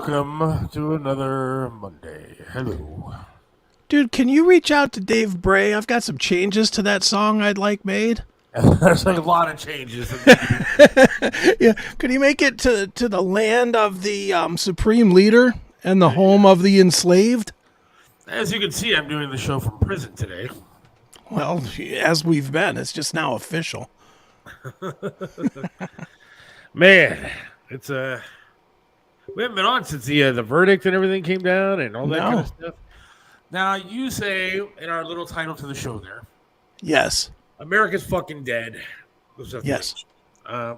welcome to another Monday. Hello. Dude, can you reach out to Dave Bray? I've got some changes to that song I'd like made. There's like a lot of changes. Yeah, could you make it to the land of the supreme leader and the home of the enslaved? As you can see, I'm doing the show from prison today. Well, as we've been, it's just now official. Man, it's we haven't been on since the verdict and everything came down and all that kind of stuff. Now, you say in our little title to the show there, yes, America's fucking dead. Yes. I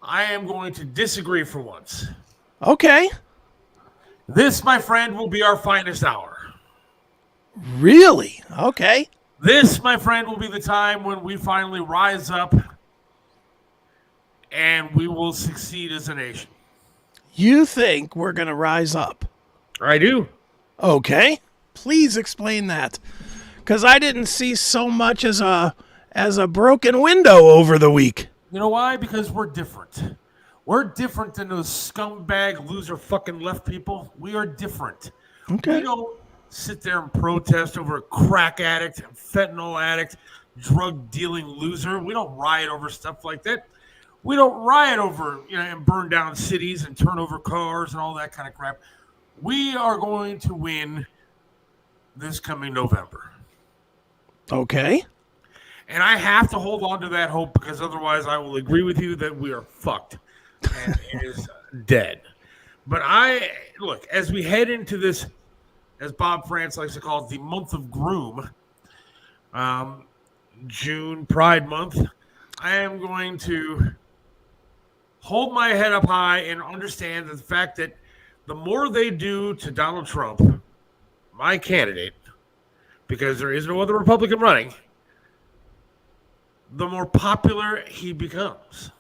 am going to disagree for once. Okay. This, my friend, will be our finest hour. Really? Okay. This, my friend, will be the time when we finally rise up and we will succeed as a nation. You think we're going to rise up? I do. Okay. Please explain that. Because I didn't see so much as a broken window over the week. You know why? Because we're different. We're different than those scumbag, loser, fucking left people. We are different. Okay. We don't sit there and protest over a crack addict, fentanyl addict, drug-dealing loser. We don't riot over stuff like that. We don't riot over, and burn down cities and turn over cars and all that kind of crap. We are going to win this coming November. Okay. And I have to hold on to that hope because otherwise I will agree with you that we are fucked and it is dead. But look, as we head into this, as Bob France likes to call it, the month of groom, June, Pride Month, I am going to hold my head up high and understand the fact that the more they do to Donald Trump, my candidate, because there is no other Republican running, the more popular he becomes.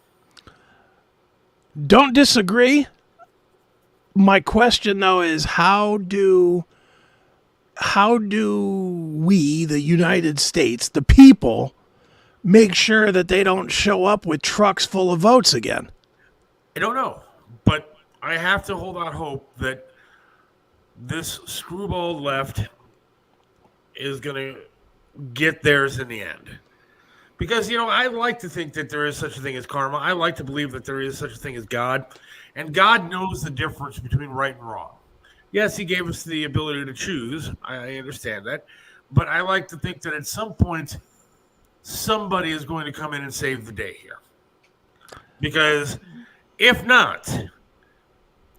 Don't disagree. My question, though, is how do we, the United States, the people, make sure that they don't show up with trucks full of votes again? I don't know, but I have to hold out hope that this screwball left is going to get theirs in the end. Because, I like to think that there is such a thing as karma. I like to believe that there is such a thing as God. And God knows the difference between right and wrong. Yes, he gave us the ability to choose. I understand that. But I like to think that at some point, somebody is going to come in and save the day here. Because if not,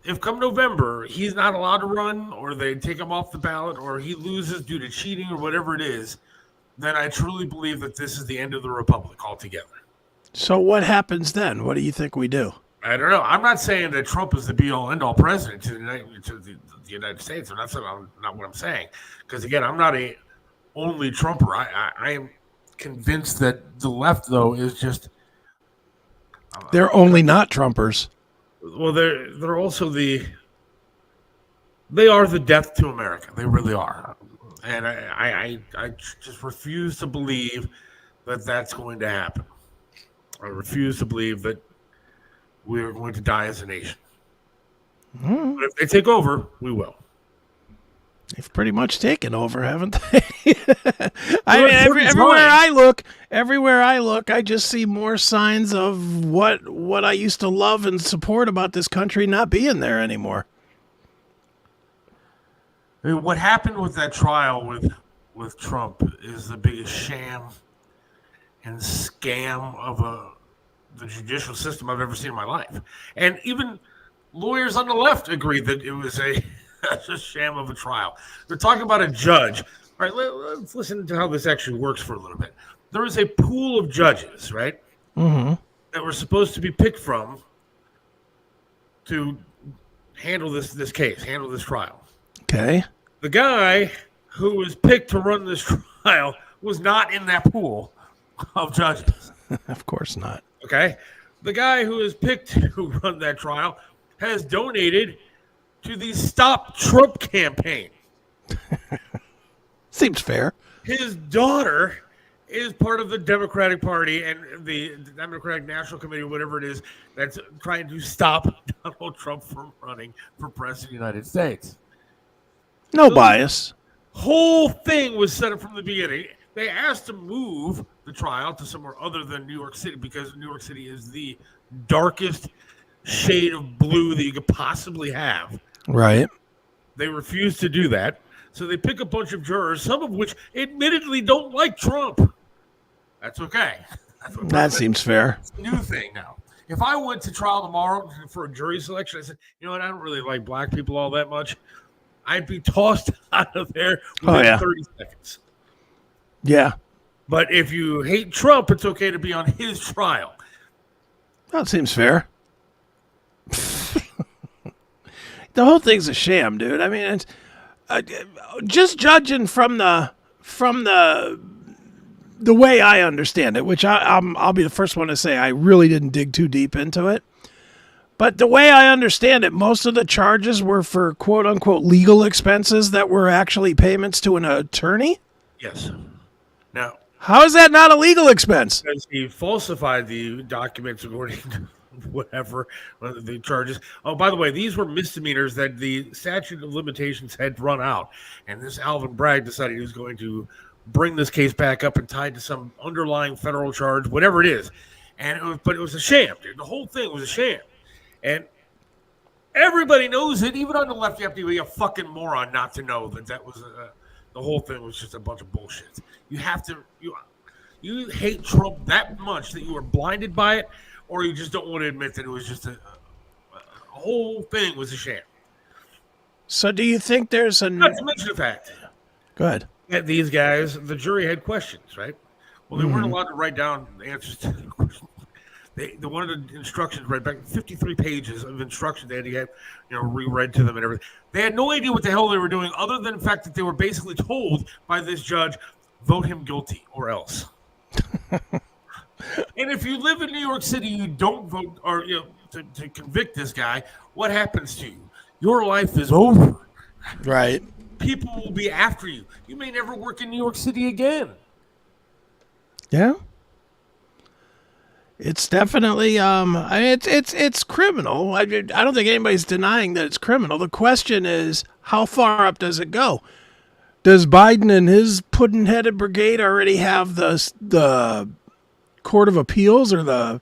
if come November, he's not allowed to run, or they take him off the ballot, or he loses due to cheating or whatever it is, then I truly believe that this is the end of the republic altogether. So what happens then? What do you think we do? I don't know. I'm not saying that Trump is the be-all, end-all president to the United States. I'm not what I'm saying. Because, again, I'm not a only Trumper. I am convinced that the left, though, is just... They're only not Trumpers. Well, they're also they are the death to America. They really are. And I just refuse to believe that that's going to happen. I refuse to believe that we are going to die as a nation. But if they take over, we will. They've pretty much taken over, haven't they? Everywhere I look, I just see more signs of what I used to love and support about this country not being there anymore. I mean, what happened with that trial with Trump is the biggest sham and scam of the judicial system I've ever seen in my life. And even lawyers on the left agree that it was a sham of a trial. They're talking about a judge. All right, let's listen to how this actually works for a little bit. There is a pool of judges, right, that were supposed to be picked from to handle this case, handle this trial. Okay. The guy who was picked to run this trial was not in that pool of judges. Of course not. Okay. The guy who is picked to run that trial has donated to the Stop Trump campaign. Seems fair. His daughter is part of the Democratic Party and the Democratic National Committee, whatever it is, that's trying to stop Donald Trump from running for president of the United States. No bias. Whole thing was set up from the beginning. They asked to move the trial to somewhere other than New York City because New York City is the darkest shade of blue that you could possibly have. Right. They refused to do that. So they pick a bunch of jurors, some of which admittedly don't like Trump. That's okay. That seems fair. It's a new thing now. If I went to trial tomorrow for a jury selection, I said, you know what, I don't really like black people all that much. I'd be tossed out of there within 30 seconds. Yeah. But if you hate Trump, it's okay to be on his trial. That seems fair. The whole thing's a sham, dude. I mean, it's just judging from the way I understand it, which I'll be the first one to say I really didn't dig too deep into it. But the way I understand it, most of the charges were for quote unquote legal expenses that were actually payments to an attorney. Yes. Now, how is that not a legal expense? Because he falsified the documents according to whatever the charges. Oh, by the way, these were misdemeanors that the statute of limitations had run out. And this Alvin Bragg decided he was going to bring this case back up and tie it to some underlying federal charge, whatever it is. But it was a sham, dude. The whole thing was a sham. And everybody knows it. Even on the left, you have to be a fucking moron not to know that was the whole thing was just a bunch of bullshit. You have to you hate Trump that much that you are blinded by it, or you just don't want to admit that it was just a whole thing was a sham. So do you think there's a... Not to mention the fact. Go ahead. That these guys, the jury had questions, right? Well, they weren't allowed to write down the answers to the questions. They wanted the instructions right back, 53 pages of instructions they had to get, reread to them and everything. They had no idea what the hell they were doing, other than the fact that they were basically told by this judge, vote him guilty or else. And if you live in New York City, you don't vote or to convict this guy. What happens to you? Your life is over. Right. People will be after you. You may never work in New York City again. Yeah. It's definitely it's criminal. I don't think anybody's denying that it's criminal. The question is, how far up does it go? Does Biden and his pudding-headed brigade already have the Court of Appeals or the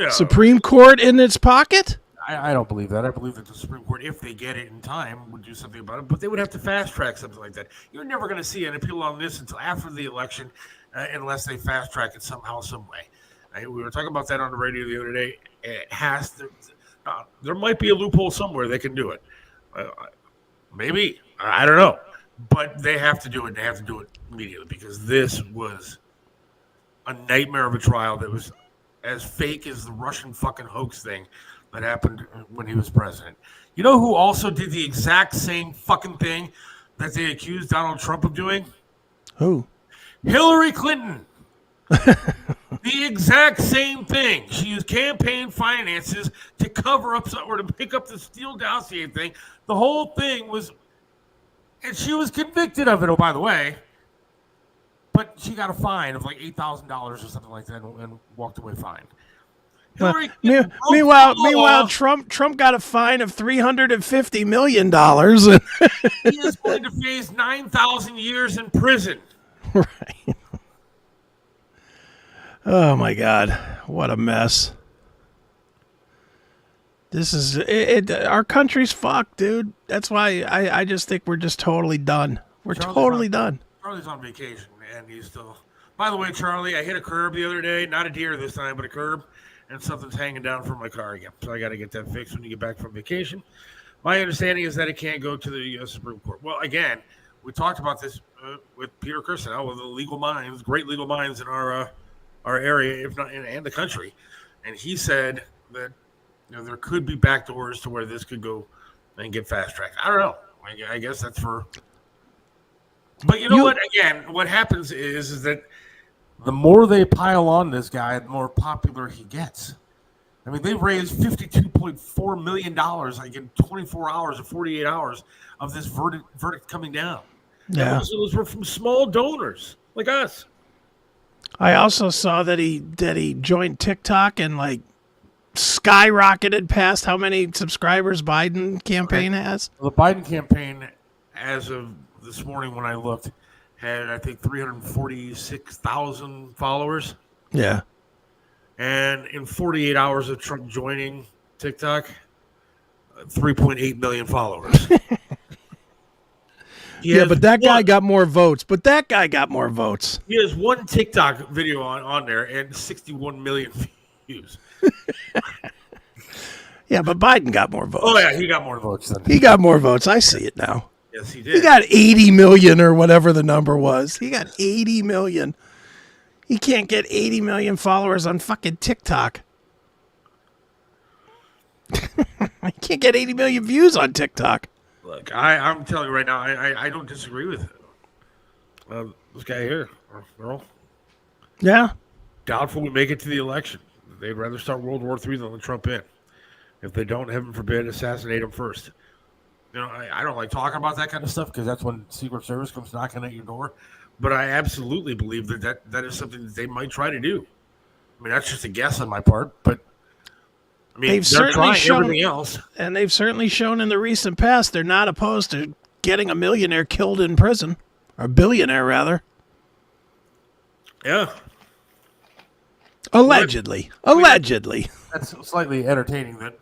Supreme Court in its pocket? I don't believe that. I believe that the Supreme Court, if they get it in time, would do something about it. But they would have to fast-track something like that. You're never going to see an appeal on this until after the election, unless they fast-track it somehow, some way. We were talking about that on the radio the other day. It has to. There might be a loophole somewhere they can do it. Maybe. I don't know. But they have to do it. They have to do it immediately because this was a nightmare of a trial that was as fake as the Russian fucking hoax thing that happened when he was president. You know who also did the exact same fucking thing that they accused Donald Trump of doing? Who? Hillary Clinton. The exact same thing. She used campaign finances to cover up or to pick up the Steele dossier thing. The whole thing was, and she was convicted of it. Oh, by the way, but she got a fine of like $8,000 or something like that, and walked away fine. Meanwhile, Trump got a fine of $350 million. He is going to face 9,000 years in prison. Right. Oh my God, what a mess. This is it. Our country's fucked, dude. That's why I just think we're just totally done. We're totally done. Charlie's on vacation, and he's still... By the way, Charlie, I hit a curb the other day. Not a deer this time, but a curb. And something's hanging down from my car again. So I got to get that fixed when you get back from vacation. My understanding is that it can't go to the U.S. Supreme Court. Well, again, we talked about this with Peter Kirsanow, with the legal minds, great legal minds in our area, if not and the country. And he said that there could be backdoors to where this could go and get fast-tracked. I don't know. I guess that's for... But you know what? Again, what happens is that the more they pile on this guy, the more popular he gets. I mean, they raised $52.4 million like in 24 hours or 48 hours of this verdict coming down. Yeah. Those were from small donors like us. I also saw that he joined TikTok and like skyrocketed past how many subscribers Biden campaign has. Well, the Biden campaign, as of this morning when I looked, had I think 346,000 followers. Yeah. And in 48 hours of Trump joining TikTok, 3.8 million followers. Yeah, but that guy got more votes. He has one TikTok video on there and 61 million views. Yeah, but Biden got more votes. Oh, yeah, he got more votes than he got more votes. I see it now. Yes, he did. He got 80 million or whatever the number was. He got 80 million. He can't get 80 million followers on fucking TikTok. I can't get 80 million views on TikTok. Look, I'm telling you right now, I don't disagree with this guy here, or girl. Yeah. Doubtful we make it to the election. They'd rather start World War III than let Trump in. If they don't, heaven forbid, assassinate him first. You know, I don't like talking about that kind of stuff because that's when Secret Service comes knocking at your door. But I absolutely believe that is something that they might try to do. I mean, that's just a guess on my part, but I mean, they're trying everything else. And they've certainly shown in the recent past they're not opposed to getting a millionaire killed in prison, or a billionaire, rather. Yeah. Allegedly. That's slightly entertaining that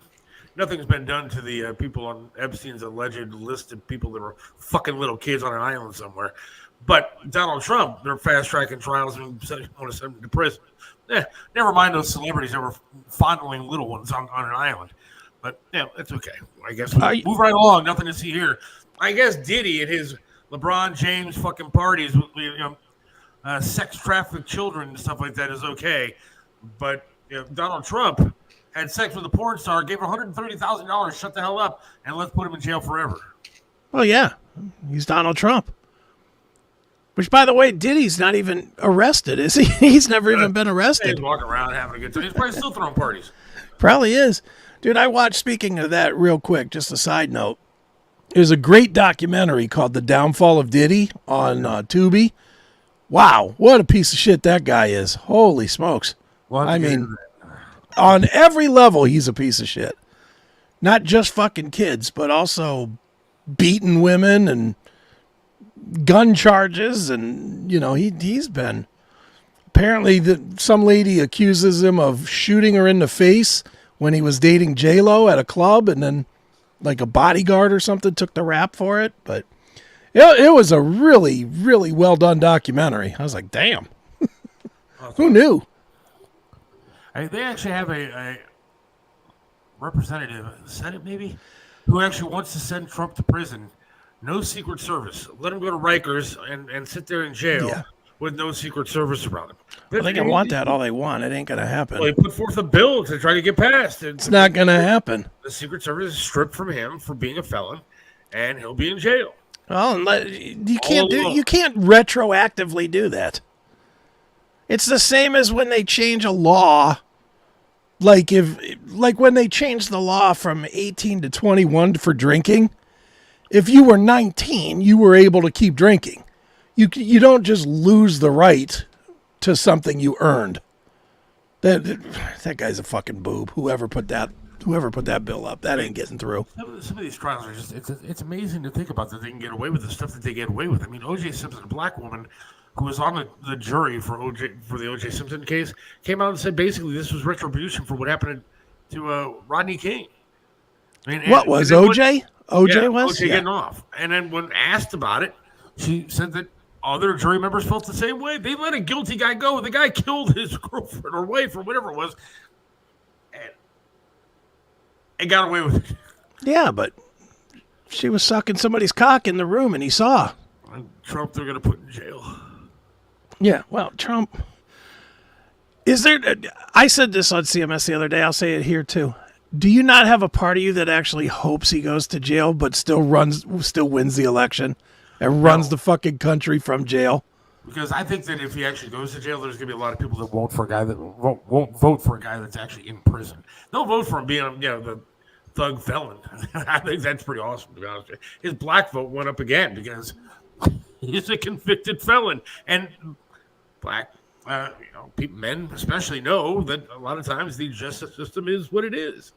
nothing's been done to the people on Epstein's alleged list of people that were fucking little kids on an island somewhere. But Donald Trump, they're fast-tracking trials and want to send them to prison. Never mind those celebrities that were fondling little ones on an island. But, yeah, it's okay. I guess we move right along. Nothing to see here. I guess Diddy at his LeBron James fucking parties, sex trafficked children and stuff like that is okay. But Donald Trump had sex with a porn star, gave her $130,000, shut the hell up, and let's put him in jail forever. Well, yeah. He's Donald Trump. Which, by the way, Diddy's not even arrested, is he? He's never even been arrested. He's walking around having a good time. He's probably still throwing parties. Probably is. Dude, I watched, speaking of that real quick, just a side note, there's a great documentary called The Downfall of Diddy on Tubi. Wow, what a piece of shit that guy is. Holy smokes. Well, I mean, on every level, he's a piece of shit. Not just fucking kids, but also beating women and gun charges, and he's been apparently some lady accuses him of shooting her in the face when he was dating J-Lo at a club, and then like a bodyguard or something took the rap for it. But it was a really, really well done documentary. I was like, damn. Who knew? They actually have a representative, Senate maybe, who actually wants to send Trump to prison. No Secret Service. Let him go to Rikers and sit there in jail with no Secret Service around him. Well, they can want that all they want. It ain't going to happen. Well, he put forth a bill to try to get passed. It's not going to happen. The Secret Service is stripped from him for being a felon, and he'll be in jail. Well, you can't retroactively do that. It's the same as when they change a law. Like when they changed the law from 18 to 21 for drinking. If you were 19, you were able to keep drinking. You don't just lose the right to something you earned. That guy's a fucking boob. Whoever put that bill up, that ain't getting through. Some of these trials are just it's amazing to think about that they can get away with the stuff that they get away with. I mean, O.J. Simpson, a black woman who was on the jury for the O.J. Simpson case, came out and said basically this was retribution for what happened to Rodney King. I mean, what was O.J.? O.J. was? O.J. getting off. And then when asked about it, she said that other jury members felt the same way. They let a guilty guy go. The guy killed his girlfriend or wife or whatever it was and got away with it. Yeah, but she was sucking somebody's cock in the room and he saw. And Trump, they're going to put in jail. Yeah, well, Trump. I said this on CMS the other day. I'll say it here too. Do you not have a part of you that actually hopes he goes to jail, but still wins the election and runs the fucking country from jail? Because I think that if he actually goes to jail, there's going to be a lot of people that won't vote for a guy that's actually in prison. They'll vote for him being, the thug felon. I think that's pretty awesome, to be honest with you. His black vote went up again because he's a convicted felon. And black Men especially know that a lot of times the justice system is what it is.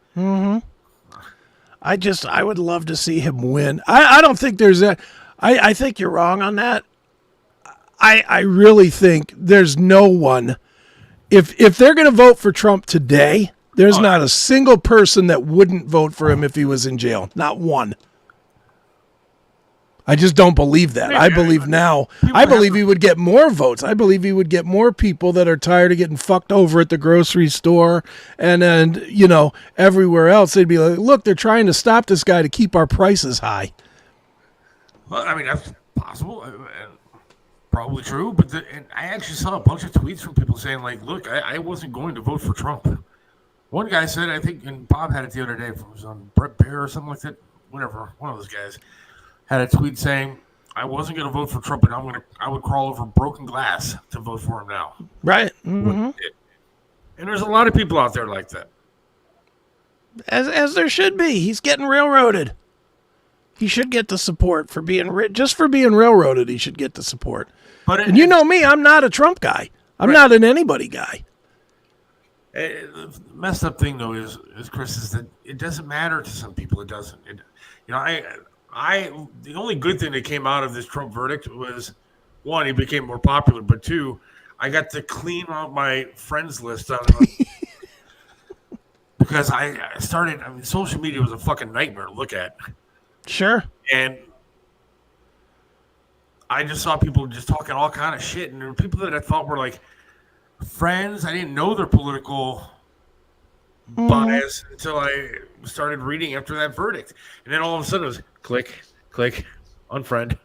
I would love to see him win. I don't think there's a. I think you're wrong on that. I really think there's no one. If they're going to vote for Trump today, there's not a single person that wouldn't vote for him if he was in jail. Not one. I just don't believe that. I believe now. I believe he would get more votes. I believe he would get more people that are tired of getting fucked over at the grocery store and everywhere else. They'd be like, look, they're trying to stop this guy to keep our prices high. Well, I mean, that's possible. Probably true. But I actually saw a bunch of tweets from people saying, like, look, I wasn't going to vote for Trump. One guy said, I think, and Bob had it the other day, it was on Brett Bear or something like that, whatever, one of those guys. Had a tweet saying, I wasn't going to vote for Trump, and I would crawl over broken glass to vote for him now. Right. Mm-hmm. And there's a lot of people out there like that. As there should be. He's getting railroaded. He should get the support for being just for being railroaded. He should get the support. And you know me, I'm not a Trump guy. I'm not an anybody guy. The messed up thing though is Chris, is that it doesn't matter to some people. It doesn't. The only good thing that came out of this Trump verdict was, one, he became more popular, but two, I got to clean out my friends list because social media was a fucking nightmare to look at. Sure. And I just saw people just talking all kind of shit, and there were people that I thought were like friends. I didn't know their political bias until I started reading after that verdict. And then all of a sudden it was click, unfriend,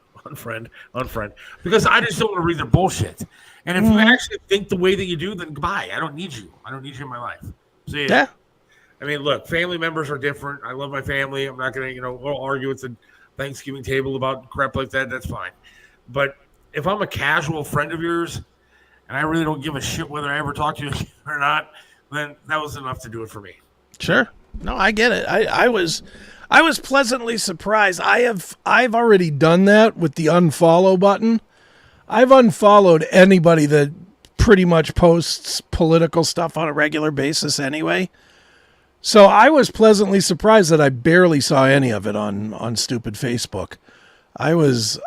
because I just don't want to read their bullshit. And if you actually think the way that you do, then goodbye. I don't need you. I don't need you in my life. See? Yeah. I mean, look, family members are different. I love my family. I'm not going to, argue at the Thanksgiving table about crap like that. That's fine. But if I'm a casual friend of yours and I really don't give a shit whether I ever talk to you or not, then that was enough to do it for me. Sure. No, I get it. I was pleasantly surprised. I've already done that with the unfollow button. I've unfollowed anybody that pretty much posts political stuff on a regular basis anyway. So I was pleasantly surprised that I barely saw any of it on stupid Facebook. I was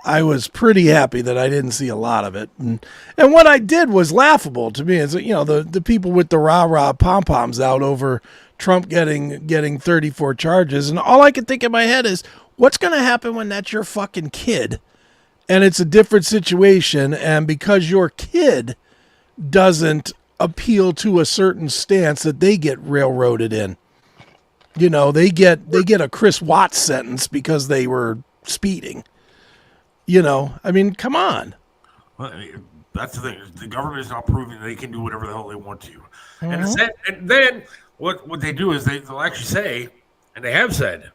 pretty happy that I didn't see a lot of it. And what I did was laughable to me. Is the people with the rah-rah pom-poms out over Trump getting 34 charges. And all I could think in my head is, what's going to happen when that's your fucking kid? And it's a different situation. And because your kid doesn't appeal to a certain stance that they get railroaded in. They get a Chris Watts sentence because they were speeding. I mean, come on. Well, that's the thing. The government is not proving they can do whatever the hell they want to. And then what they do is they'll actually say, and they have said,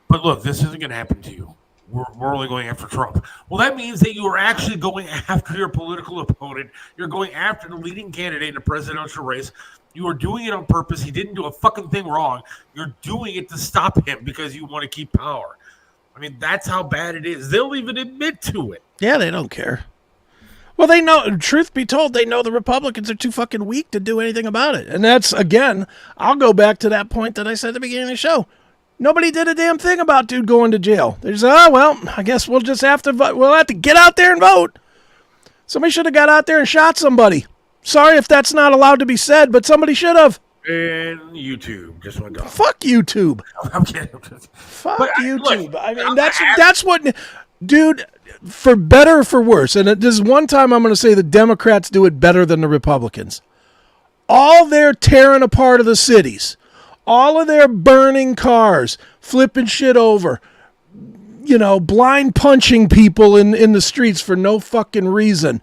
but look, this isn't going to happen to you. We're only going after Trump. Well, that means that you are actually going after your political opponent. You're going after the leading candidate in a presidential race. You are doing it on purpose. He didn't do a fucking thing wrong. You're doing it to stop him because you want to keep power. I mean, that's how bad it is. They'll even admit to it. Yeah, they don't care. Well, they know, truth be told, they know the Republicans are too fucking weak to do anything about it. And that's, again, I'll go back to that point that I said at the beginning of the show. Nobody did a damn thing about dude going to jail. They just, I guess we'll just have to vote. We'll have to get out there and vote. Somebody should have got out there and shot somebody. Sorry if that's not allowed to be said, but somebody should have. And YouTube just went down. Fuck YouTube. I'm kidding. Fuck YouTube. Look, I mean, that's what, dude, for better or for worse, and this one time I'm going to say the Democrats do it better than the Republicans. All their tearing apart of the cities, all of their burning cars, flipping shit over, blind punching people in the streets for no fucking reason.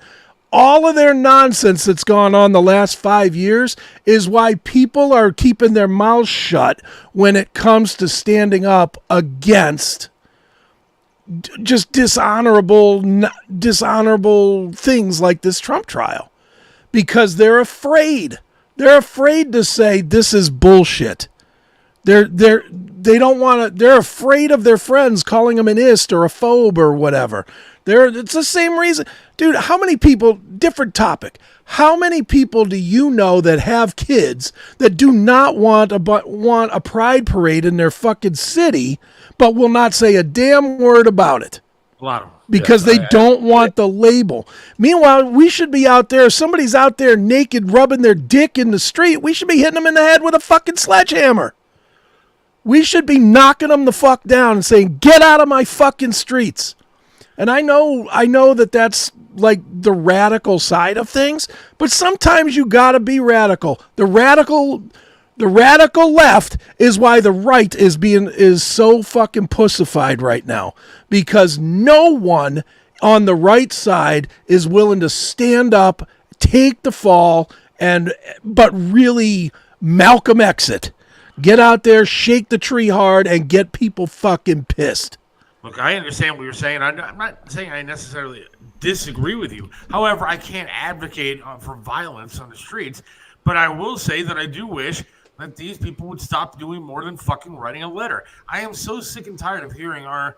All of their nonsense that's gone on the last 5 years is why people are keeping their mouths shut when it comes to standing up against just dishonorable things like this Trump trial. Because they're afraid. They're afraid to say this is bullshit. They don't want to. They're afraid of their friends calling them an ist or a phobe or whatever. It's the same reason, dude. How many people? Different topic. How many people do you know that have kids that do not want a pride parade in their fucking city, but will not say a damn word about it? A lot of them. Because they don't want the label. Meanwhile, we should be out there. If somebody's out there naked rubbing their dick in the street, we should be hitting them in the head with a fucking sledgehammer. We should be knocking them the fuck down and saying, get out of my fucking streets. And I know that that's like the radical side of things, but sometimes you gotta be radical. The radical left is why the right is so fucking pussified right now, because no one on the right side is willing to stand up, take the fall, but really Malcolm X it. Get out there, shake the tree hard, and get people fucking pissed. Look, I understand what you're saying. I'm not saying I necessarily disagree with you. However, I can't advocate for violence on the streets, but I will say that I do wish that these people would stop doing more than fucking writing a letter. I am so sick and tired of hearing our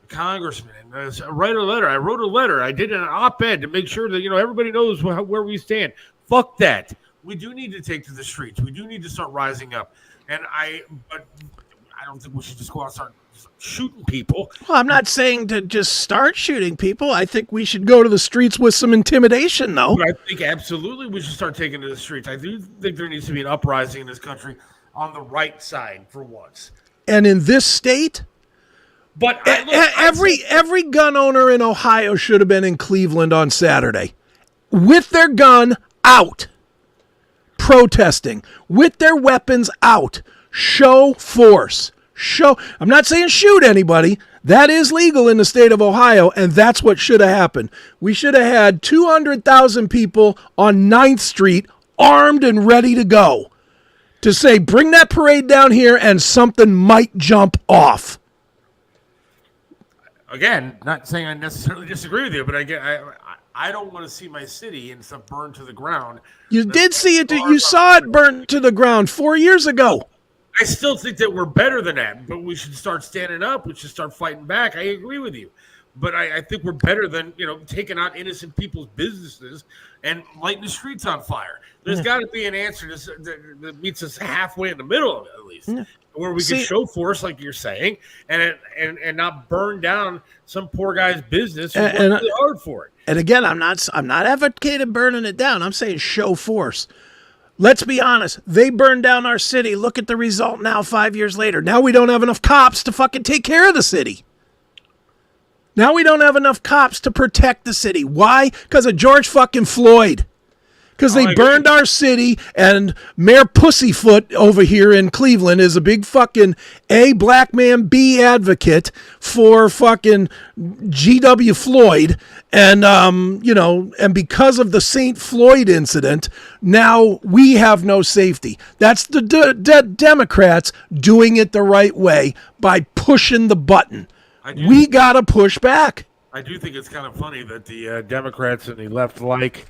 congressman write a letter. I wrote a letter. I did an op-ed to make sure that everybody knows where we stand. Fuck that. We do need to take to the streets. We do need to start rising up. But I don't think we should just go out and start shooting people. Well, I'm not saying to just start shooting people. I think we should go to the streets with some intimidation, though. But I think absolutely we should start taking to the streets. I do think there needs to be an uprising in this country on the right side for once. And in this state, but every gun owner in Ohio should have been in Cleveland on Saturday with their gun out, protesting, with their weapons out. Show force. I'm not saying shoot anybody. That is legal in the state of Ohio, and that's what should have happened. We should have had 200,000 people on 9th Street armed and ready to go to say, bring that parade down here and something might jump off. Again, not saying I necessarily disagree with you, but I don't want to see my city and stuff burned to the ground. You did see it. You saw it burnt to the ground 4 years ago. I still think that we're better than that, but we should start standing up. We should start fighting back. I agree with you. But I think we're better than, taking out innocent people's businesses and lighting the streets on fire. There's got to be an answer that meets us halfway in the middle of it, at least, where we can show force, like you're saying, and not burn down some poor guy's business who worked really hard for it. And again, I'm not advocating burning it down. I'm saying show force. Let's be honest. They burned down our city. Look at the result now 5 years later. Now we don't have enough cops to fucking take care of the city. Now we don't have enough cops to protect the city. Why? Because of George fucking Floyd. Because they burned our city, and Mayor Pussyfoot over here in Cleveland is a big fucking A, black man, B, advocate for fucking G.W. Floyd. And, and because of the St. Floyd incident, now we have no safety. That's the Democrats doing it the right way by pushing the button. We got to push back. I do think it's kind of funny that the Democrats and the left like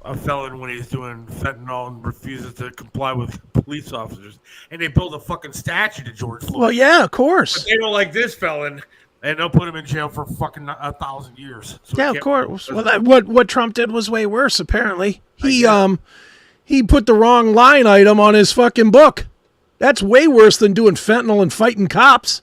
a felon when he's doing fentanyl and refuses to comply with police officers, and they build a fucking statue to George Floyd. Well, yeah, of course. But they don't like this felon, and they'll put him in jail for fucking 1,000 years. So yeah, of course. Well, what Trump did was way worse. Apparently, he put the wrong line item on his fucking book. That's way worse than doing fentanyl and fighting cops.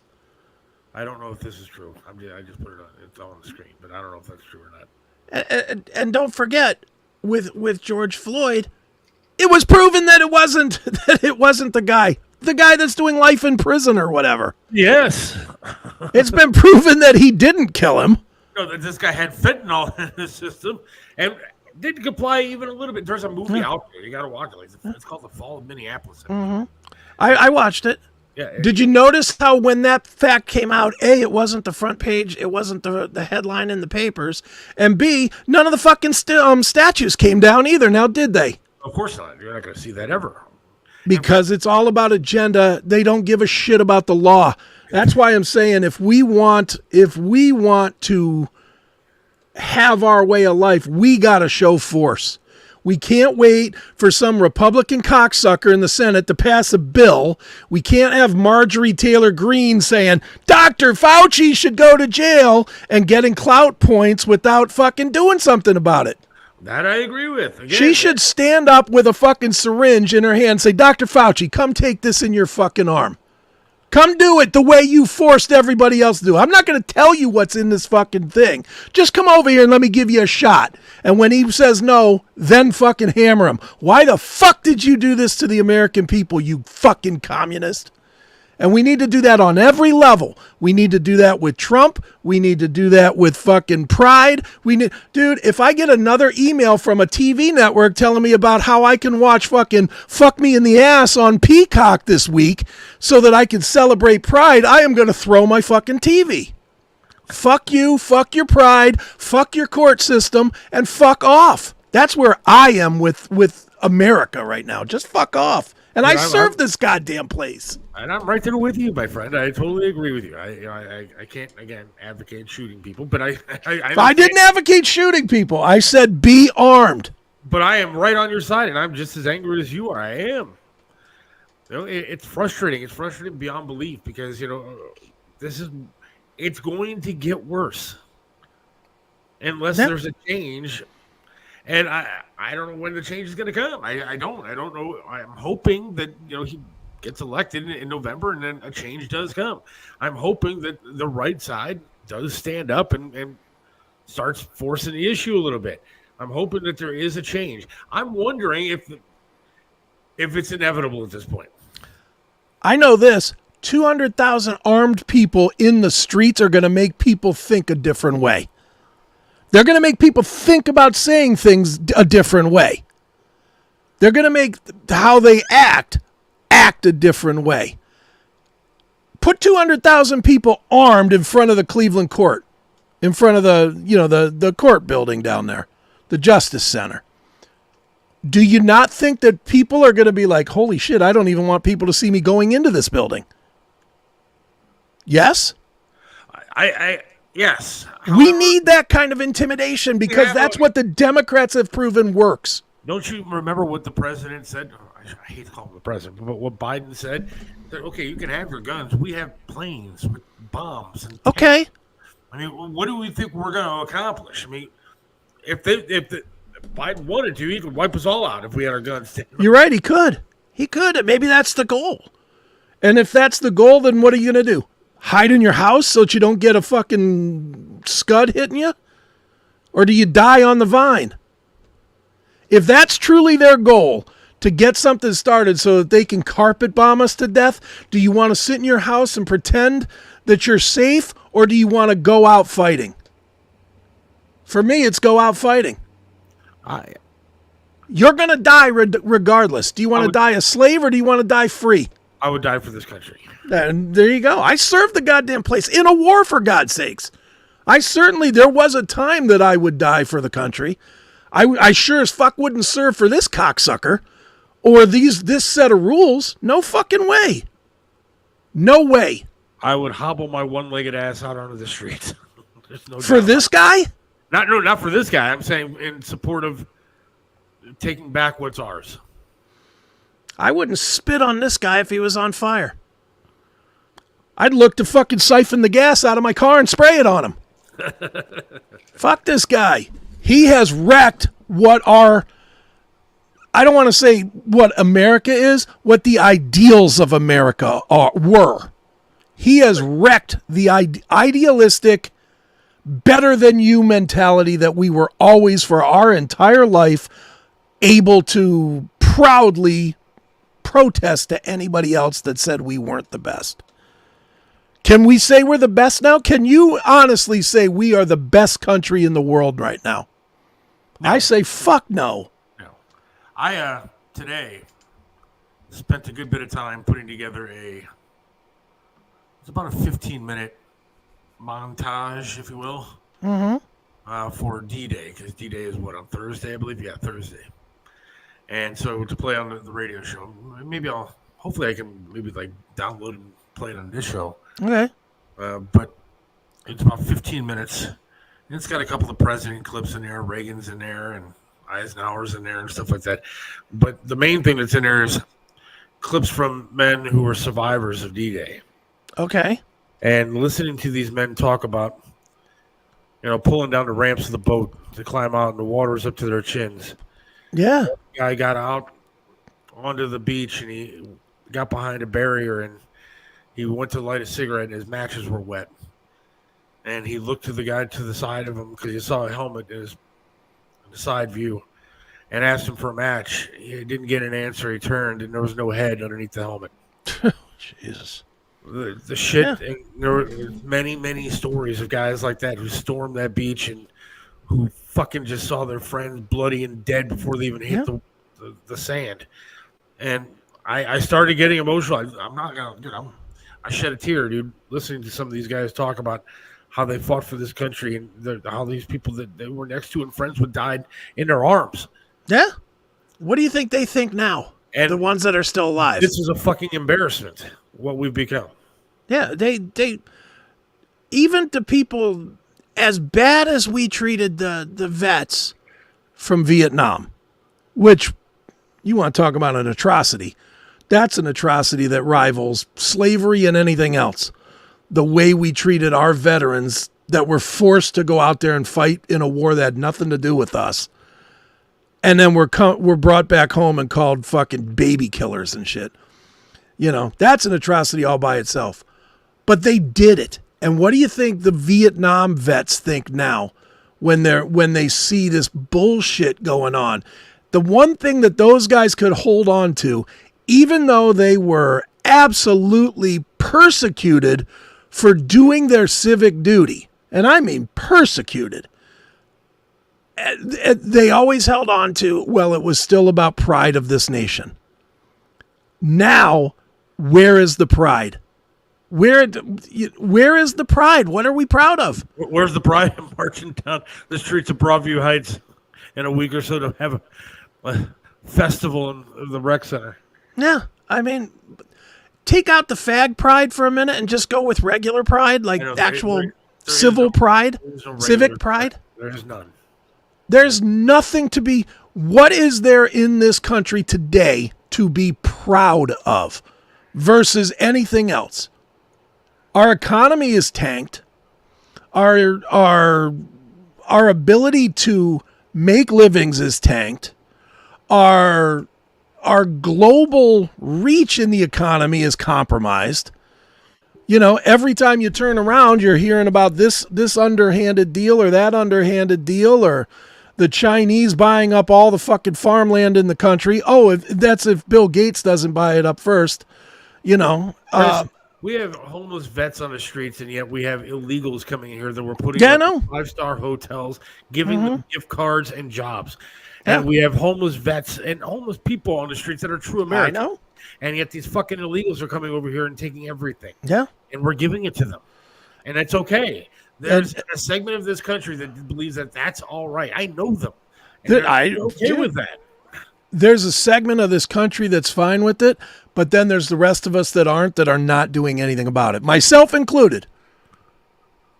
I don't know if this is true. I just put it on. It's on the screen, but I don't know if that's true or not. And don't forget, with George Floyd, it was proven that it wasn't the guy that's doing life in prison or whatever. Yes, it's been proven that he didn't kill him. No, that this guy had fentanyl in his system and didn't comply even a little bit. There's a movie out there. You got to watch it. It's called The Fall of Minneapolis. Mm-hmm. I watched it. Yeah. Did you notice how when that fact came out, A, it wasn't the front page, it wasn't the headline in the papers, and B, none of the fucking statues came down either, now did they? Of course not. You're not going to see that ever. Because it's all about agenda. They don't give a shit about the law. That's why I'm saying if we want to have our way of life, we got to show force. We can't wait for some Republican cocksucker in the Senate to pass a bill. We can't have Marjorie Taylor Greene saying, Dr. Fauci should go to jail and getting clout points without fucking doing something about it. That I agree with. Again, She should stand up with a fucking syringe in her hand and say, Dr. Fauci, come take this in your fucking arm. Come do it the way you forced everybody else to do. I'm not going to tell you what's in this fucking thing. Just come over here and let me give you a shot. And when he says no, then fucking hammer him. Why the fuck did you do this to the American people, you fucking communist? And we need to do that on every level. We need to do that with Trump. We need to do that with fucking Pride. Dude, if I get another email from a TV network telling me about how I can watch fucking Fuck Me in the Ass on Peacock this week so that I can celebrate Pride, I am going to throw my fucking TV. Fuck you, fuck your Pride, fuck your court system, and fuck off. That's where I am with America right now. Just fuck off. And I serve this goddamn place. And I'm right there with you, my friend. I totally agree with you. I can't, again, advocate shooting people, but I didn't advocate shooting people. I said be armed. But I am right on your side, and I'm just as angry as you are. I am. You know, it's frustrating. It's frustrating beyond belief because, you know, it's going to get worse unless there's a change. And I don't know when the change is going to come. I don't know. I'm hoping that, you know, he gets elected in November and then a change does come. I'm hoping that the right side does stand up and starts forcing the issue a little bit. I'm hoping that there is a change. I'm wondering if it's inevitable at this point. I know this. 200,000 armed people in the streets are going to make people think a different way. They're going to make people think about saying things a different way. They're going to make how they act a different way. Put 200,000 people armed in front of the Cleveland court, in front of the court building down there, the Justice Center. Do you not think that people are going to be like, holy shit, I don't even want people to see me going into this building? Yes? Yes. We need that kind of intimidation because that's what the Democrats have proven works. Don't you remember what the president said? I hate to call him the president, but what Biden said? That, okay, you can have your guns. We have planes with bombs. And okay. I mean, what do we think we're going to accomplish? I mean, if Biden wanted to, he could wipe us all out if we had our guns. You're right. He could. Maybe that's the goal. And if that's the goal, then what are you going to do? Hide in your house so that you don't get a fucking scud hitting you? Or do you die on the vine? If that's truly their goal, to get something started so that they can carpet bomb us to death, do you want to sit in your house and pretend that you're safe, or do you want to go out fighting? For me, it's go out fighting. You're going to die regardless. Do you want to die a slave, or do you want to die free? I would die for this country. And there you go. I served the goddamn place in a war, for God's sakes. There was a time that I would die for the country. I sure as fuck wouldn't serve for this cocksucker or this set of rules. No fucking way. No way. I would hobble my one-legged ass out onto the street. There's no for doubt. This guy? Not for this guy. I'm saying in support of taking back what's ours. I wouldn't spit on this guy if he was on fire. I'd look to fucking siphon the gas out of my car and spray it on him. Fuck this guy. He has wrecked I don't want to say what America is, what the ideals of America were. He has wrecked the idealistic, better than you mentality that we were always for our entire life able to proudly protest to anybody else that said we weren't the best. Can we say we're the best now? Can you honestly say we are the best country in the world right now? No. I say fuck no. No. I today spent a good bit of time putting together it's about a 15-minute montage, if you will, for D-Day, because D-Day is what, on Thursday, I believe? Yeah, Thursday. And so to play on the radio show, hopefully I can download and play it on this show. Okay. But it's about 15 minutes. And it's got a couple of president clips in there, Reagan's in there, and Eisenhower's in there and stuff like that. But the main thing that's in there is clips from men who were survivors of D-Day. Okay. And listening to these men talk about, pulling down the ramps of the boat to climb out and the water was up to their chins. Yeah. The guy got out onto the beach and he got behind a barrier and he went to light a cigarette and his matches were wet. And he looked to the guy to the side of him because he saw a helmet in the side view and asked him for a match. He didn't get an answer. He turned and there was no head underneath the helmet. Jesus. The shit. Yeah. And there were many, many stories of guys like that who stormed that beach and who fucking just saw their friends bloody and dead before they even hit the sand. And I started getting emotional. I'm not going to, I shed a tear, dude, listening to some of these guys talk about how they fought for this country and how these people that they were next to and friends with died in their arms. Yeah. What do you think they think now? And the ones that are still alive. This is a fucking embarrassment, what we've become. Yeah, they even to people as bad as we treated the vets from Vietnam, which you want to talk about an atrocity. That's an atrocity that rivals slavery and anything else. The way we treated our veterans that were forced to go out there and fight in a war that had nothing to do with us. And then we're brought back home and called fucking baby killers and shit. That's an atrocity all by itself. But they did it. And what do you think the Vietnam vets think now when they see this bullshit going on? The one thing that those guys could hold on to, even though they were absolutely persecuted for doing their civic duty, and I mean persecuted, they always held on to, well, it was still about pride of this nation. Now, where is the pride? Where is the pride? What are we proud of? Where's the pride of marching down the streets of Broadview Heights in a week or so to have a festival in the rec center? Yeah, I mean, take out the fag pride for a minute and just go with regular pride, like actual civil pride, civic pride. There's none. There's nothing to be. What is there in this country today to be proud of versus anything else? Our economy is tanked. Our ability to make livings is tanked. Our global reach in the economy is compromised. Every time you turn around, you're hearing about this underhanded deal or that underhanded deal, or the Chinese buying up all the fucking farmland in the country. Oh, if Bill Gates doesn't buy it up first, we have homeless vets on the streets, and yet we have illegals coming in here that we're putting up 5-star hotels, giving them gift cards and jobs. And we have homeless vets and homeless people on the streets that are true Americans. I know. And yet these fucking illegals are coming over here and taking everything. Yeah. And we're giving it to them. And that's okay. There's a segment of this country that believes that that's all right. I know them. And they're okay with that. There's a segment of this country that's fine with it, but then there's the rest of us that are not doing anything about it, myself included.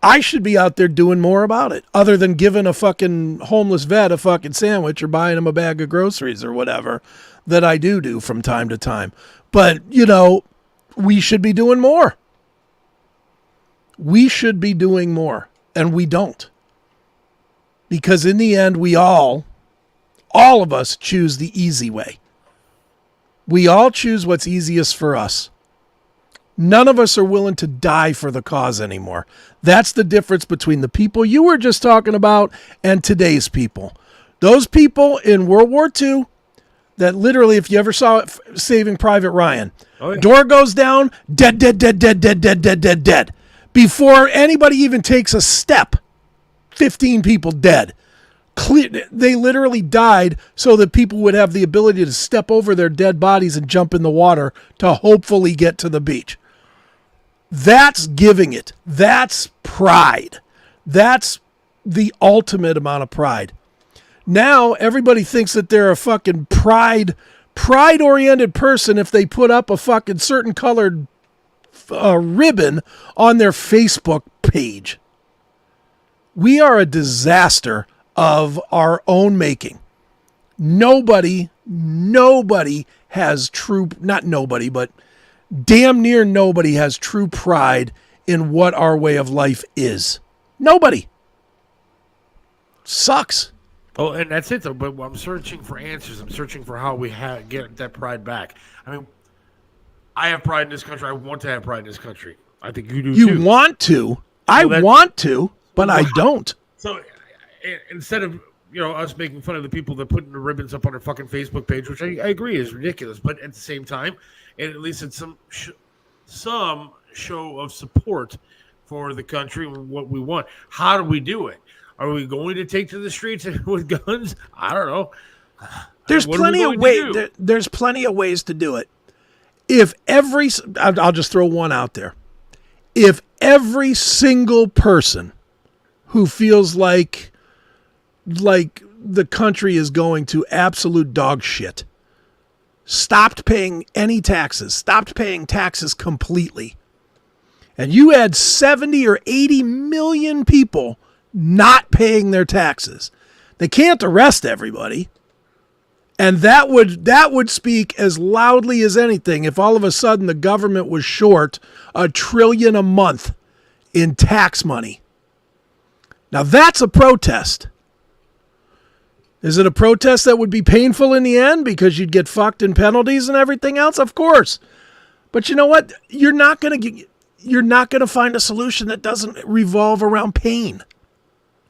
I should be out there doing more about it, other than giving a fucking homeless vet a fucking sandwich or buying him a bag of groceries or whatever that I do from time to time. But, we should be doing more. We should be doing more, and we don't. Because in the end, we all of us choose the easy way. We all choose what's easiest for us. None of us are willing to die for the cause anymore. That's the difference between the people you were just talking about and today's people. Those people in World War II that literally, if you ever saw it, Saving Private Ryan, door goes down, dead, dead, dead, dead, dead, dead, dead, dead, dead. Before anybody even takes a step, 15 people dead. They literally died so that people would have the ability to step over their dead bodies and jump in the water to hopefully get to the beach. That's giving it. That's pride. That's the ultimate amount of pride. Now everybody thinks that they're a fucking pride-oriented person if they put up a fucking certain colored ribbon on their Facebook page. We are a disaster of our own making. Nobody has true, not nobody, but damn near nobody has true pride in what our way of life is. Nobody. Sucks. Oh, and that's it, though. But I'm searching for answers. I'm searching for how we get that pride back. I mean, I have pride in this country. I want to have pride in this country. I think you do, too. You want to. I want to, but I don't. So instead of us making fun of the people that put the ribbons up on their fucking Facebook page, which I agree is ridiculous, but at the same time, and at least it's some show of support for the country and what we want. How do we do it? Are we going to take to the streets with guns? I don't know. There's plenty of ways. There's plenty of ways to do it. I'll just throw one out there. If every single person who feels like the country is going to absolute dog shit stopped paying any taxes, stopped paying taxes completely, and you had 70 or 80 million people not paying their taxes, they can't arrest everybody. And that would speak as loudly as anything if all of a sudden the government was short $1 trillion a month in tax money. Now that's a protest. Is it a protest that would be painful in the end because you'd get fucked in penalties and everything else? Of course. But you know what? You're not going to find a solution that doesn't revolve around pain.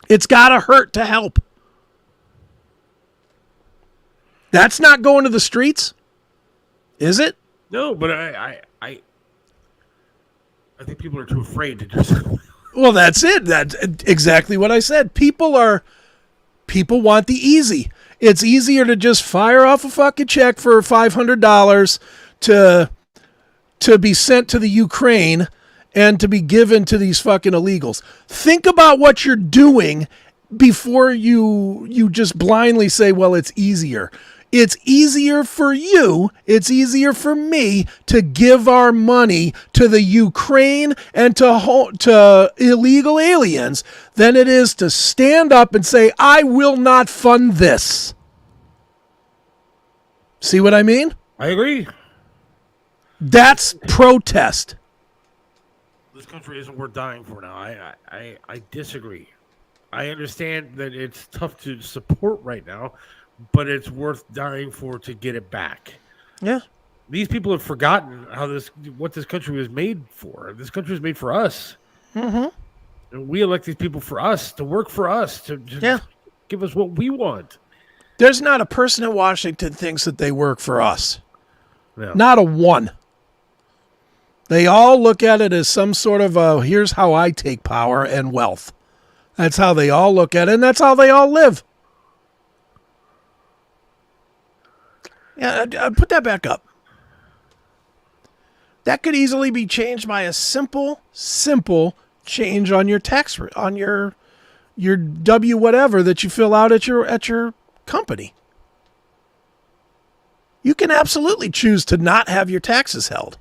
It's got to hurt to help. That's not going to the streets, is it? No, but I think people are too afraid to do something. Well, that's it. That's exactly what I said. People want the easy. It's easier to just fire off a fucking check for $500 to be sent to the Ukraine and to be given to these fucking illegals. Think about what you're doing before you just blindly say, well, it's easier. It's easier for you, it's easier for me to give our money to the Ukraine and to illegal aliens than it is to stand up and say, I will not fund this. See what I mean? I agree. That's protest. This country isn't worth dying for now. I disagree. I understand that it's tough to support right now, but it's worth dying for to get it back. Yeah. These people have forgotten what this country was made for. This country was made for us. Mm-hmm. And we elect these people for us, to work for us, to give us what we want. There's not a person in Washington thinks that they work for us. No. Not a one. They all look at it as some sort of here's how I take power and wealth. That's how they all look at it, and that's how they all live. Yeah, put that back up. That could easily be changed by a simple change on your tax on your W whatever that you fill out at your company. You can absolutely choose to not have your taxes held.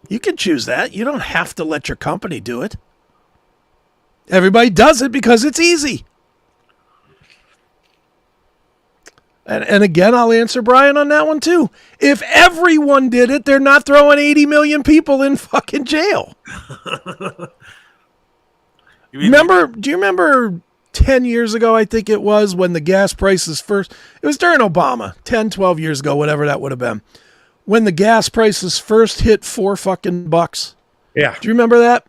You can choose that. You don't have to let your company do it. Everybody does it because it's easy. And again, I'll answer Brian on that one too. If everyone did it, they're not throwing 80 million people in fucking jail. Do you remember 10 years ago, I think it was, when the gas prices first, it was during Obama, 10, 12 years ago, whatever that would have been, when the gas prices first hit $4 Yeah. Do you remember that?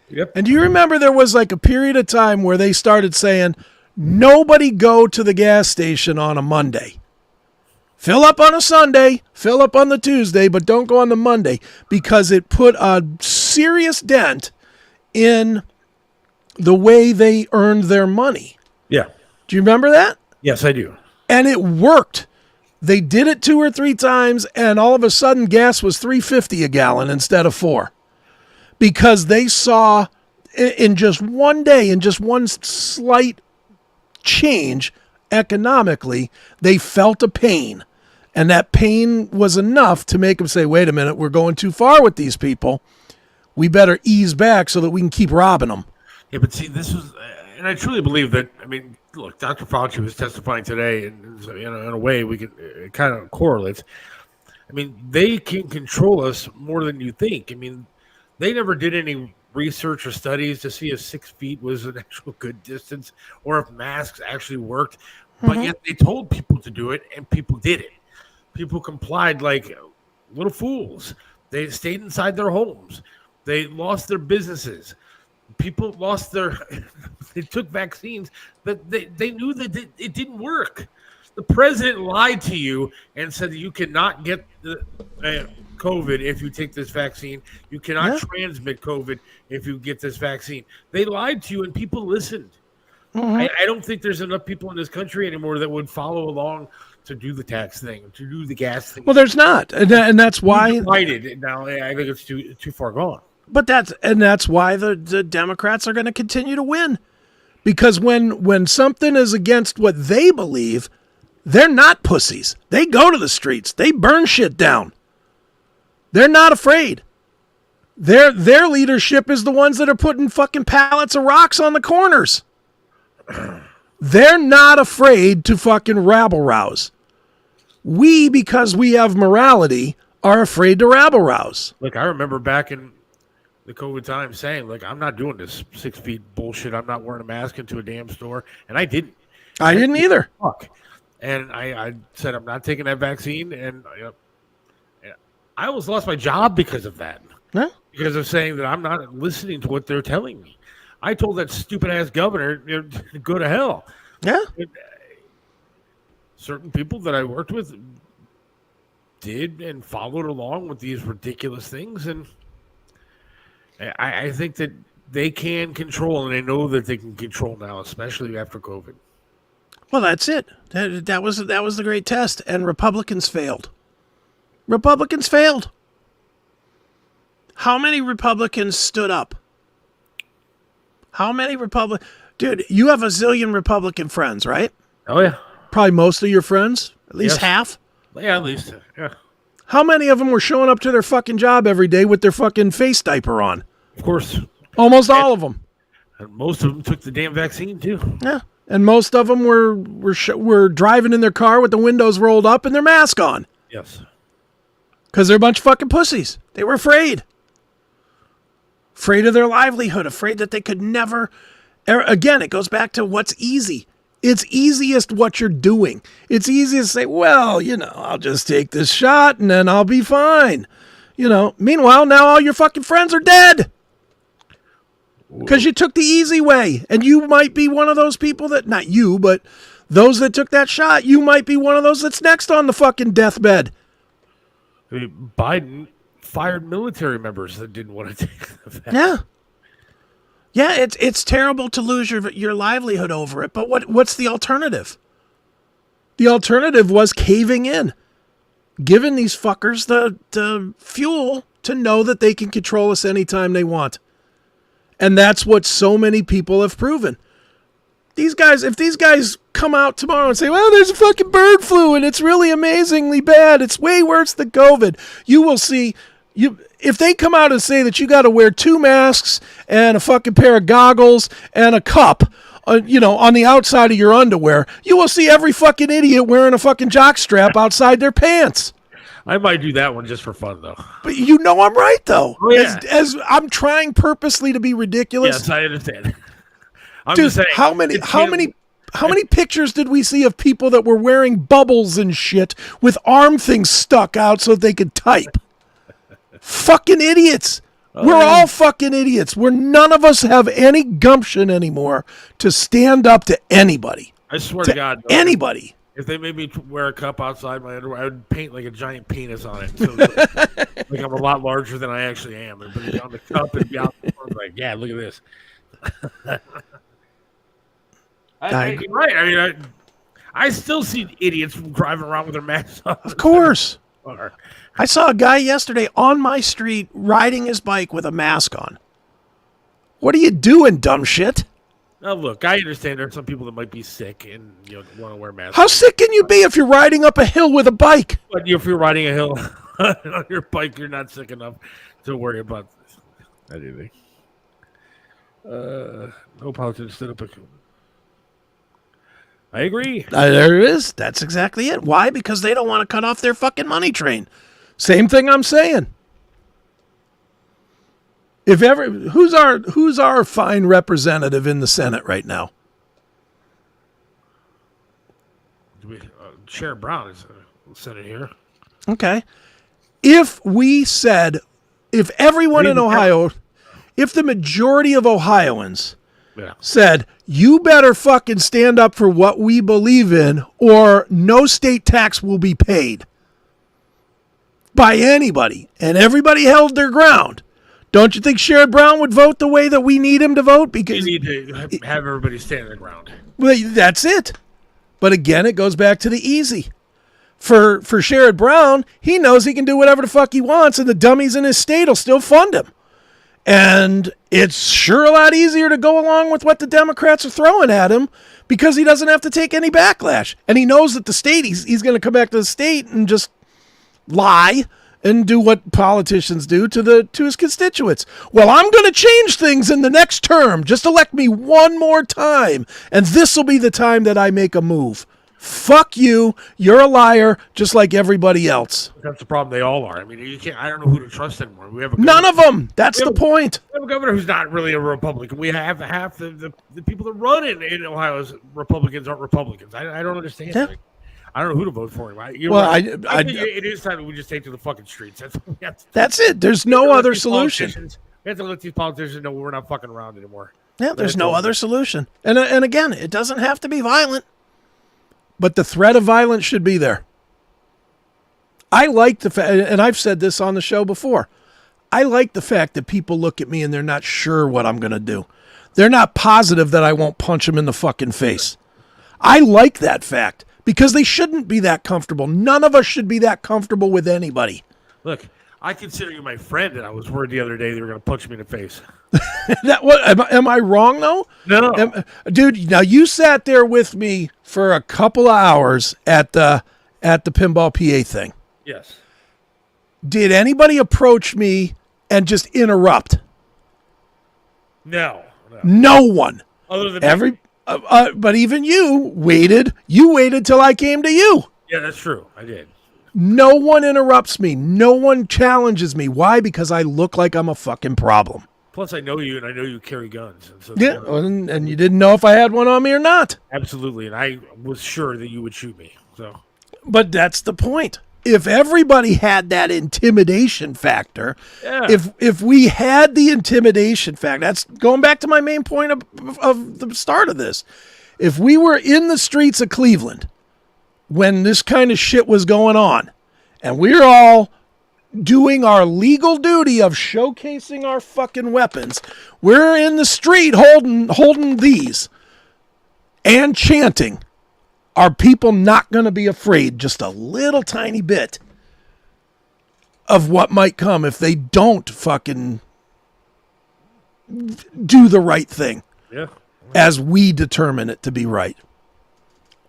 Yep. And do you remember there was like a period of time where they started saying, nobody go to the gas station on a Monday. Fill up on a Sunday, fill up on the Tuesday, but don't go on the Monday, because it put a serious dent in the way they earned their money. Yeah. Do you remember that? Yes, I do. And it worked. They did it 2 or 3 times, and all of a sudden gas was $3.50 a gallon instead of $4. Because they saw in just one day, in just one slight change economically, they felt a pain. And that pain was enough to make them say, wait a minute, we're going too far with these people. We better ease back so that we can keep robbing them. Yeah, but see, this was and I truly believe that. I mean, look, Dr. Fauci was testifying today, and so, in a way, we can it kind of correlates. I mean, they can control us more than you think. I mean, they never did any research or studies to see if 6 feet was an actual good distance or if masks actually worked. But yet they told people to do it, and people did it. People complied like little fools. They stayed inside their homes. They lost their businesses. People lost their they took vaccines, but they knew that it didn't work. The president lied to you and said that you cannot get the COVID if you take this vaccine. You cannot transmit COVID if you get this vaccine. They lied to you, and people listened. I don't think there's enough people in this country anymore that would follow along to do the tax thing, to do the gas thing. Well, there's not, and that's why. Now, I think it's too far gone. But that's why the Democrats are going to continue to win, because when something is against what they believe, they're not pussies. They go to the streets. They burn shit down. They're not afraid. Their leadership is the ones that are putting fucking pallets of rocks on the corners. They're not afraid to fucking rabble-rouse. We, because we have morality, are afraid to rabble-rouse. Look, I remember back in the COVID time saying, like, I'm not doing this 6 feet bullshit. I'm not wearing a mask into a damn store. And I didn't. I didn't either. Fuck. And I said, I'm not taking that vaccine. And I almost lost my job because of that. Huh? Because of saying that I'm not listening to what they're telling me. I told that stupid-ass governor to go to hell. Yeah. Certain people that I worked with did and followed along with these ridiculous things. And I think that they can control, and they know that they can control now, especially after COVID. Well, that's it. That was the great test, and Republicans failed. Republicans failed. How many Republicans stood up? How many Dude, you have a zillion Republican friends, right? Oh, yeah. Probably most of your friends, at least half. Yeah, at least. Yeah. How many of them were showing up to their fucking job every day with their fucking face diaper on? Of course. Almost all of them. And most of them took the damn vaccine, too. Yeah. And most of them were driving in their car with the windows rolled up and their mask on. Yes. Because they're a bunch of fucking pussies. They were afraid. Afraid of their livelihood. Afraid that they could never... Again, it goes back to what's easy. It's easiest what you're doing. It's easiest to say, well, I'll just take this shot and then I'll be fine. Meanwhile, now all your fucking friends are dead. Because you took the easy way. And you might be one of those people that, not you, but those that took that shot, you might be one of those that's next on the fucking deathbed. I mean, Biden fired military members that didn't want to take the vaccine. Yeah. Yeah, it's terrible to lose your livelihood over it, but what's the alternative? The alternative was caving in, giving these fuckers the fuel to know that they can control us anytime they want. And that's what so many people have proven. If these guys come out tomorrow and say, well, there's a fucking bird flu and it's really amazingly bad, it's way worse than COVID, you will see... If they come out and say that you got to wear 2 masks and a fucking pair of goggles and a cup, on the outside of your underwear, you will see every fucking idiot wearing a fucking jockstrap outside their pants. I might do that one just for fun, though. But I'm right, though. Oh, yeah. As I'm trying purposely to be ridiculous. Yes, I understand. I'm Dude, just saying, how many pictures did we see of people that were wearing bubbles and shit with arm things stuck out so that they could type? Fucking idiots. We're all fucking idiots. None of us have any gumption anymore to stand up to anybody. I swear to God. Anybody. If they made me wear a cup outside my underwear, I would paint like a giant penis on it. So like I'm a lot larger than I actually am. And put it on the cup and be out the front, like, yeah, look at this. You're right. I mean, I still see idiots driving around with their masks on. Of course. I saw a guy yesterday on my street riding his bike with a mask on. What are you doing, dumb shit? Now, look, I understand there are some people that might be sick and want to wear masks. How sick can you be if you're riding up a hill with a bike? But if you're riding a hill on your bike, you're not sick enough to worry about anything. No politician stood up. I agree. There it is. That's exactly it. Why? Because they don't want to cut off their fucking money train. Same thing I'm saying. If ever, who's our fine representative in the Senate right now? Sherrod Brown is Senate here. Okay. If everyone in Ohio, if the majority of Ohioans said, you better fucking stand up for what we believe in or no state tax will be paid by anybody, and everybody held their ground, don't you think Sherrod Brown would vote the way that we need him to vote? Because you need to have everybody stand their ground. Well, that's it. But again, it goes back to the easy. For Sherrod Brown, he knows he can do whatever the fuck he wants, and the dummies in his state will still fund him. And it's sure a lot easier to go along with what the Democrats are throwing at him because he doesn't have to take any backlash. And he knows that the state, he's going to come back to the state and just lie and do what politicians do to his constituents. Well, I'm going to change things in the next term. Just elect me one more time, and this will be the time that I make a move. Fuck you. You're a liar, just like everybody else. That's the problem. They all are. I mean, you can't. I don't know who to trust anymore. We have none of them. That's the point. We have a governor who's not really a Republican. We have half the people that run in Ohio as Republicans aren't Republicans. I don't understand. Yeah. I don't know who to vote for him. I think it is time that we just take to the fucking streets. That's it. There's no other solution. We have to let these politicians know we're not fucking around anymore. Yeah, there's no other solution. And again, it doesn't have to be violent, but the threat of violence should be there. I like the fact, and I've said this on the show before, I like the fact that people look at me and they're not sure what I'm going to do. They're not positive that I won't punch them in the fucking face. I like that fact. Because they shouldn't be that comfortable. None of us should be that comfortable with anybody. Look, I consider you my friend, and I was worried the other day they were going to punch me in the face. Am I wrong, though? No. Dude, now you sat there with me for a couple of hours at the pinball PA thing. Yes. Did anybody approach me and just interrupt? No. No one. Other than but even you waited. You waited till I came to you. Yeah, that's true. I did. No one interrupts me. No one challenges me. Why? Because I look like I'm a fucking problem. Plus, I know you, and I know you carry guns. And so yeah, and you didn't know if I had one on me or not. Absolutely, and I was sure that you would shoot me. So, but that's the point. If everybody had that intimidation factor, if we had the intimidation factor, that's going back to my main point of the start of this. If we were in the streets of Cleveland when this kind of shit was going on, and we're all doing our legal duty of showcasing our fucking weapons, we're in the street holding these and chanting. Are people not going to be afraid just a little tiny bit of what might come if they don't fucking do the right thing as we determine it to be right?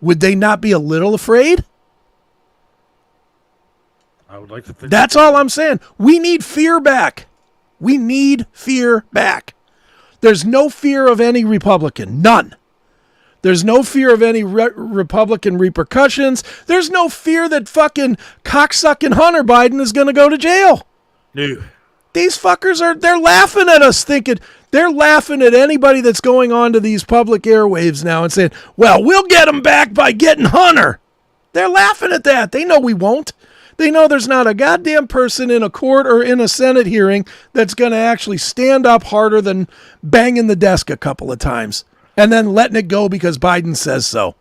Would they not be a little afraid? I would like to think. That's all I'm saying. We need fear back. We need fear back. There's no fear of any Republican. None. There's no fear of any Republican repercussions. There's no fear that fucking cocksucking Hunter Biden is going to go to jail. No. These fuckers they're laughing at us they're laughing at anybody that's going on to these public airwaves now and saying, well, we'll get them back by getting Hunter. They're laughing at that. They know we won't. They know there's not a goddamn person in a court or in a Senate hearing that's going to actually stand up harder than banging the desk a couple of times. And then letting it go because Biden says so.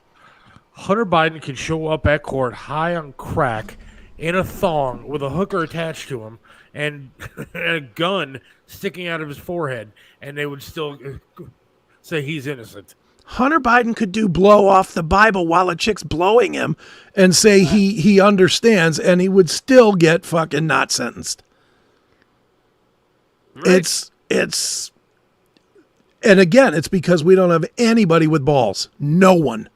Hunter Biden can show up at court high on crack in a thong with a hooker attached to him and a gun sticking out of his forehead, and they would still say he's innocent. Hunter Biden could do blow off the Bible while a chick's blowing him and say he understands, and he would still get fucking not sentenced. Right. It's And again, it's because we don't have anybody with balls. No one.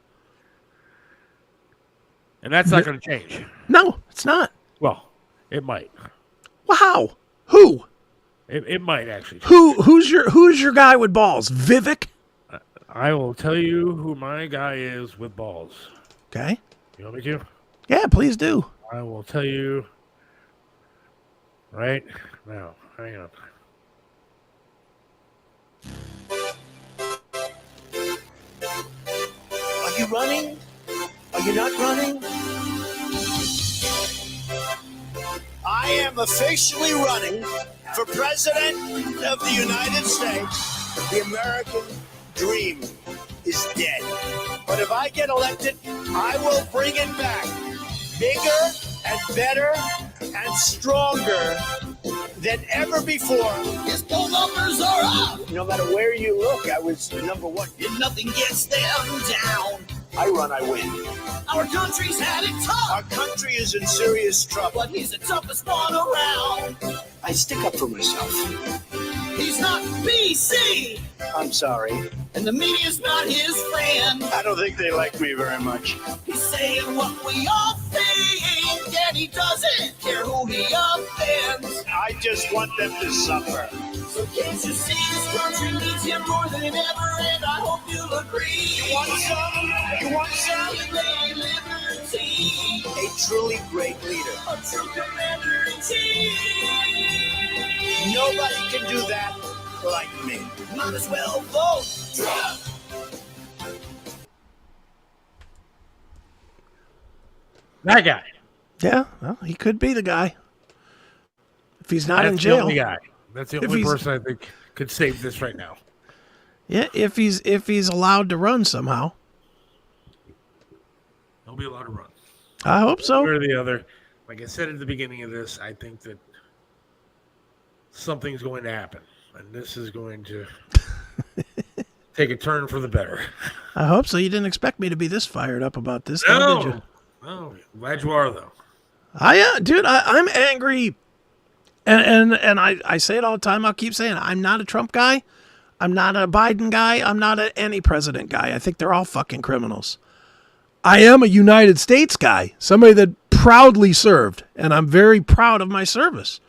And that's not going to change. No, it's not. Well, it might. Wow. Who? It might actually. Who's your guy with balls? Vivek? I will tell you who my guy is with balls. Okay. You want me to? Yeah, please do. I will tell you right now. Hang on. Are you running? Are you not running? I am officially running for President of the United States. The American dream is dead. But if I get elected, I will bring it back. Bigger and better and stronger than ever before. Yes, poll numbers are up. No matter where you look, I was number one. And nothing gets them down. I run, I win. Our country's had it tough. Our country is in serious trouble. But he's the toughest one around. I stick up for myself. He's not BC. I'm sorry. And the media's not his friend. I don't think they like me very much. He's saying what we all think. And he doesn't care who he offends. I just want them to suffer. So can't you see this country needs him more than ever? And I hope you'll agree. You want some? You want some? Liberty. A truly great leader. A true commander-in-chief. Nobody can do that like me. Might as well vote Trump. That guy. Yeah, well, he could be the guy. If he's not That's in jail. the only guy. That's the If only he's- person I think could save this right now. Yeah, if he's allowed to run somehow. He'll be allowed to run. I hope so. One or the other. Like I said at the beginning of this, I think that something's going to happen. And this is going to take a turn for the better. I hope so. You didn't expect me to be this fired up about this, though, did you? Oh, glad you are, though. Dude, I'm angry. And I say it all the time. I'll keep saying it. I'm not a Trump guy. I'm not a Biden guy. I'm not any president guy. I think they're all fucking criminals. I am a United States guy, somebody that proudly served, and I'm very proud of my service.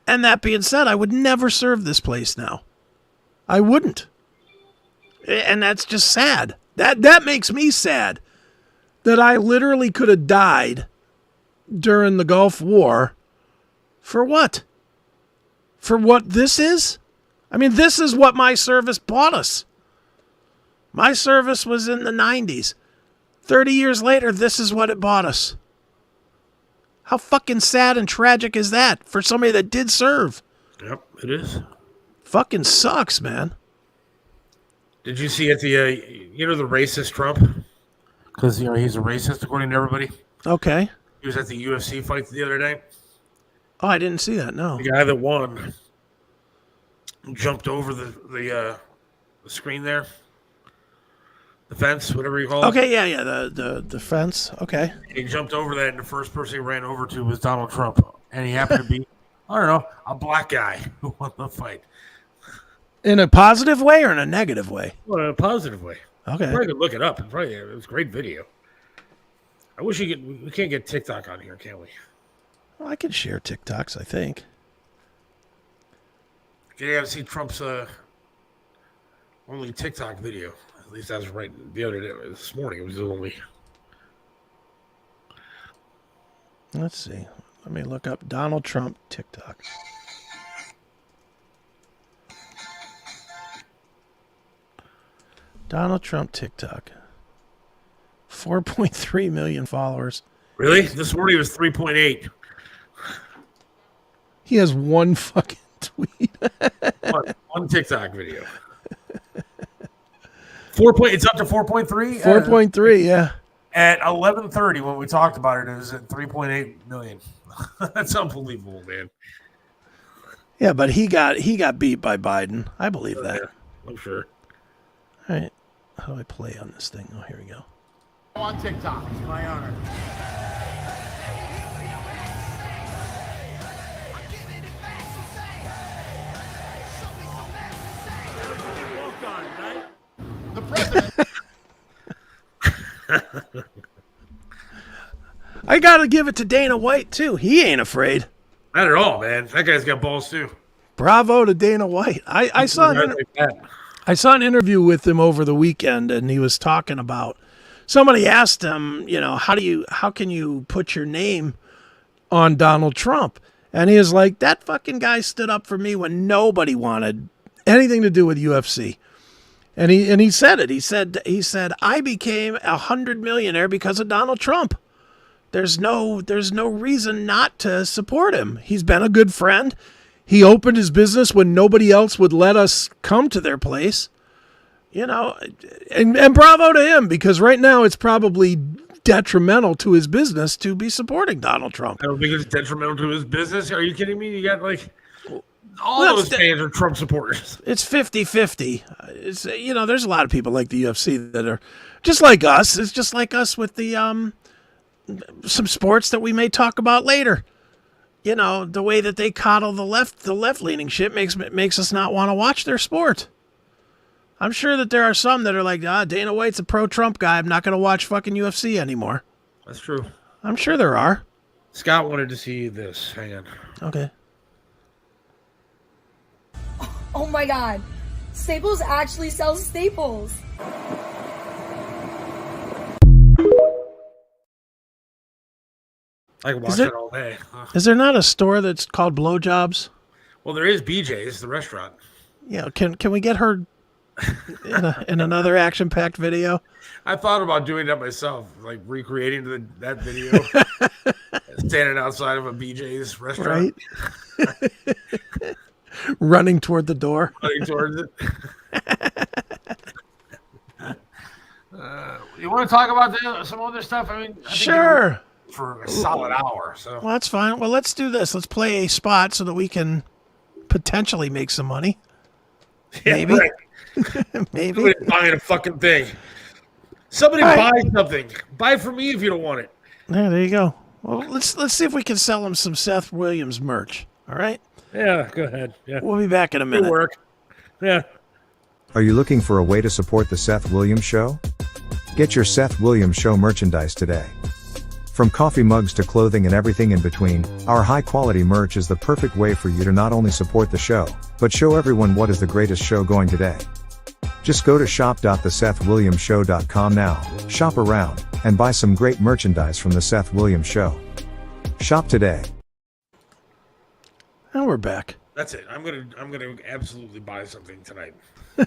And that being said, I would never serve this place now. I wouldn't. And that's just sad. That makes me sad that I literally could have died during the Gulf War. For what? For what this is? I mean, this is what my service bought us. My service was in the 90s. 30 years later, this is what it bought us. How fucking sad and tragic is that for somebody that did serve? Yep, it is. Fucking sucks, man. Did you see at the, the racist Trump? Because, he's a racist according to everybody. Okay. He was at the UFC fight the other day. Oh, I didn't see that, no. The guy that won jumped over the screen there. The fence, whatever you call it. Okay, yeah, the fence. Okay. He jumped over that, and the first person he ran over to was Donald Trump. And he happened to be, I don't know, a black guy who won the fight. In a positive way or in a negative way? Well, in a positive way. Okay. You probably could look it up. It was a great video. I wish we can't get TikTok on here, can we? Well, I can share TikToks, I think. You got to see Trump's only TikTok video. At least that was right the other day. This morning, it was the only. Let's see. Let me look up Donald Trump TikTok. Donald Trump TikTok. 4.3 million followers. Really? This morning it was 3.8. He has one fucking tweet. one TikTok video. It's up to 4.3? 4.3, yeah. At 11:30 when we talked about it, it was at 3.8 million. That's unbelievable, man. Yeah, but he got beat by Biden. I believe that. Yeah, I'm sure. All right. How do I play on this thing? Oh, here we go. On TikTok. It's my honor. The president. I got to give it to Dana White, too. He ain't afraid. Not at all, man. That guy's got balls too. Bravo to Dana White. I saw I saw an interview with him over the weekend, and he was talking about. Somebody asked him, how can you put your name on Donald Trump? And he was like, that fucking guy stood up for me when nobody wanted anything to do with UFC. And he said it. He said I became a 100 millionaire because of Donald Trump. There's no reason not to support him. He's been a good friend. He opened his business when nobody else would let us come to their place. And bravo to him, because right now it's probably detrimental to his business to be supporting Donald Trump. I don't think it's detrimental to his business. Are you kidding me? You got all those fans are Trump supporters. It's 50-50. It's, there's a lot of people like the UFC that are just like us. It's just like us with the some sports that we may talk about later. The way that they coddle the left-leaning shit makes us not want to watch their sport. I'm sure that there are some that are like, Dana White's a pro-Trump guy. I'm not going to watch fucking UFC anymore. That's true. I'm sure there are. Scott wanted to see this. Hang on. Okay. Oh my God. Staples actually sells staples. I can watch it all day. Is there not a store that's called Blowjobs? Well, there is BJ's, the restaurant. Yeah. Can we get her in another action-packed video? I thought about doing that myself, like recreating that video, standing outside of a BJ's restaurant, right? Running toward the door, running towards it. You want to talk about some other stuff? I think sure. For a solid hour. So well, that's fine. Well, let's do this. Let's play a spot so that we can potentially make some money. Maybe. Right. Maybe. Somebody's buying a fucking thing. Somebody buy something. Buy for me if you don't want it. Yeah, there you go. Well, let's see if we can sell him some Seth Williams merch. All right? Yeah, go ahead. Yeah. We'll be back in a minute. Good work. Yeah. Are you looking for a way to support the Seth Williams Show? Get your Seth Williams Show merchandise today. From coffee mugs to clothing and everything in between, our high-quality merch is the perfect way for you to not only support the show, but show everyone what is the greatest show going today. Just go to shop.thesethwilliamsshow.com now, shop around, and buy some great merchandise from the Seth Williams Show. Shop today. And we're back. That's it. I'm gonna absolutely buy something tonight. I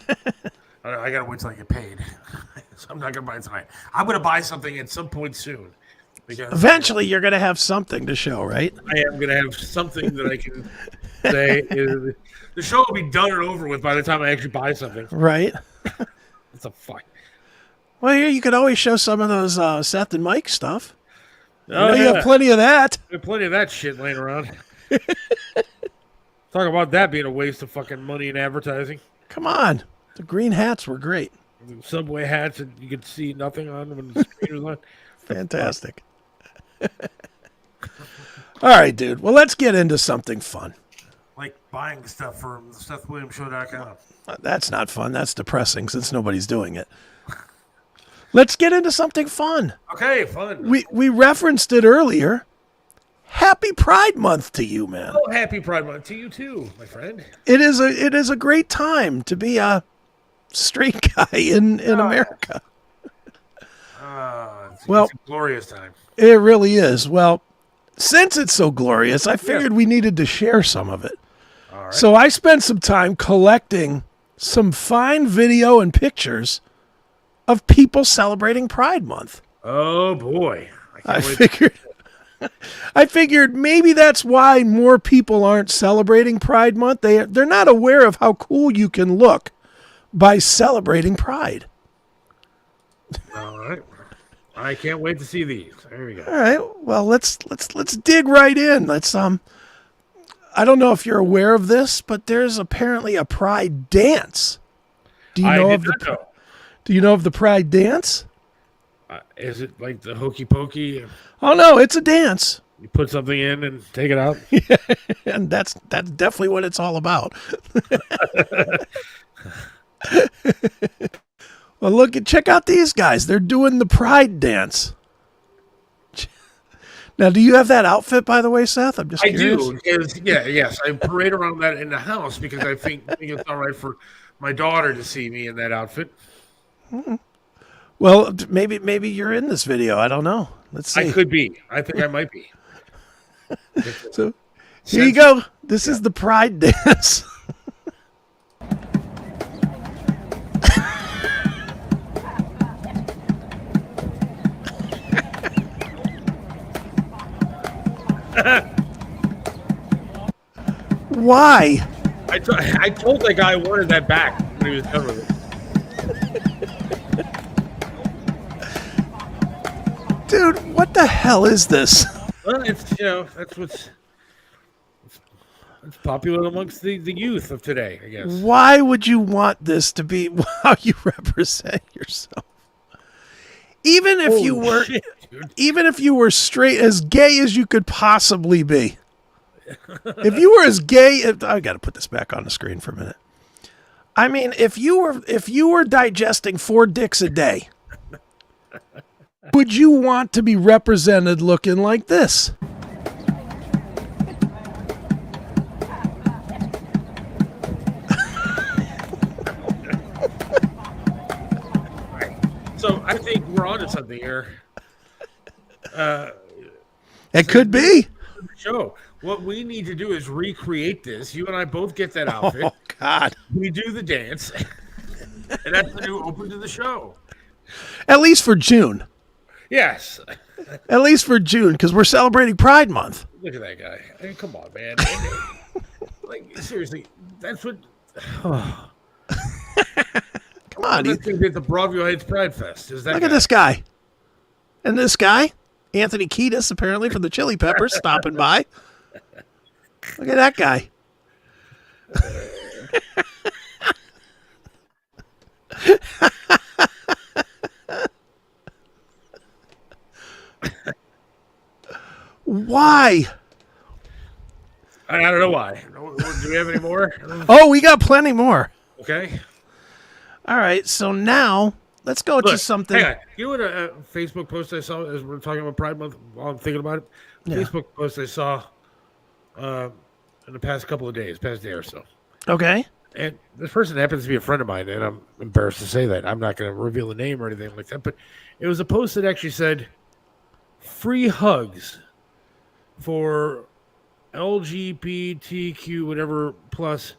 gotta wait till I get paid. So I'm not gonna buy it tonight. I'm gonna buy something at some point soon. Because eventually you're gonna have something to show, right? I am gonna have something that I can say. The show will be done and over with by the time I actually buy something. Right. It's a fuck. Well, here you could always show some of those Seth and Mike stuff. Oh, you have plenty of that. There's plenty of that shit laying around. Talk about that being a waste of fucking money in advertising. Come on. The green hats were great. The subway hats that you could see nothing on when the screen was on. Fantastic. All right, dude. Well, let's get into something fun. Like buying stuff from SethWilliamsShow.com. That's not fun. That's depressing since nobody's doing it. Let's get into something fun. Okay, fun. We referenced it earlier. Happy Pride Month to you, man. Oh, happy Pride Month to you too, my friend. It is a great time to be a straight guy in America. It's a glorious time. It really is. Well, since it's so glorious, I figured we needed to share some of it. All right. So I spent some time collecting some fine video and pictures of people celebrating Pride Month. Oh boy. I figured maybe that's why more people aren't celebrating Pride Month. They're not aware of how cool you can look by celebrating Pride. All right. I can't wait to see these. There we go. All right. Well, let's dig right in. Let's I don't know if you're aware of this, but there's apparently a Pride dance. Do you know of the Pride dance? Is it like the hokey pokey? Oh no, it's a dance. You put something in and take it out. And that's definitely what it's all about. Well, check out these guys. They're doing the Pride dance. Now, do you have that outfit, by the way, Seth? I'm just I curious. do. Yes. I parade around that in the house because I think it's all right for my daughter to see me in that outfit. Well, maybe you're in this video. I don't know. Let's see. I could be. I think I might be. So here you go. This is the pride dance. Why? I told that guy I wanted that back when he was done with it. Dude, what the hell is this? Well, it's that's what's popular amongst the youth of today, I guess. Why would you want this to be how you represent yourself? Even if Holy you were shit, dude. even if you were straight as gay as you could possibly be. If you were as gay, I got to put this back on the screen for a minute. I mean, if you were digesting 4 dicks a day, would you want to be represented looking like this? So I think we're onto something here. It could be. Show. What we need to do is recreate this. You and I both get that outfit. Oh God! We do the dance, and that's the new open to the show. At least for June. Yes. At least for June, because we're celebrating Pride Month. Look at that guy. I mean, come on, man. Like seriously, that's what. Come on, Let's think at the Broadview Heights Pride Fest. Is that look guy. at this guy, and this guy, Anthony Kiedis, apparently from the Chili Peppers, stopping by. Look at that guy. Why? I don't know why. Do we have any more? Oh, we got plenty more. Okay. All right, so now let's go to Look, something. hang on. You know what a Facebook post I saw as we're talking about Pride Month while I'm thinking about it? Yeah. Facebook post I saw in the past couple of days, past day or so. Okay. And this person happens to be a friend of mine, and I'm embarrassed to say that. I'm not going to reveal the name or anything like that, but it was a post that actually said, free hugs for LGBTQ, whatever, plus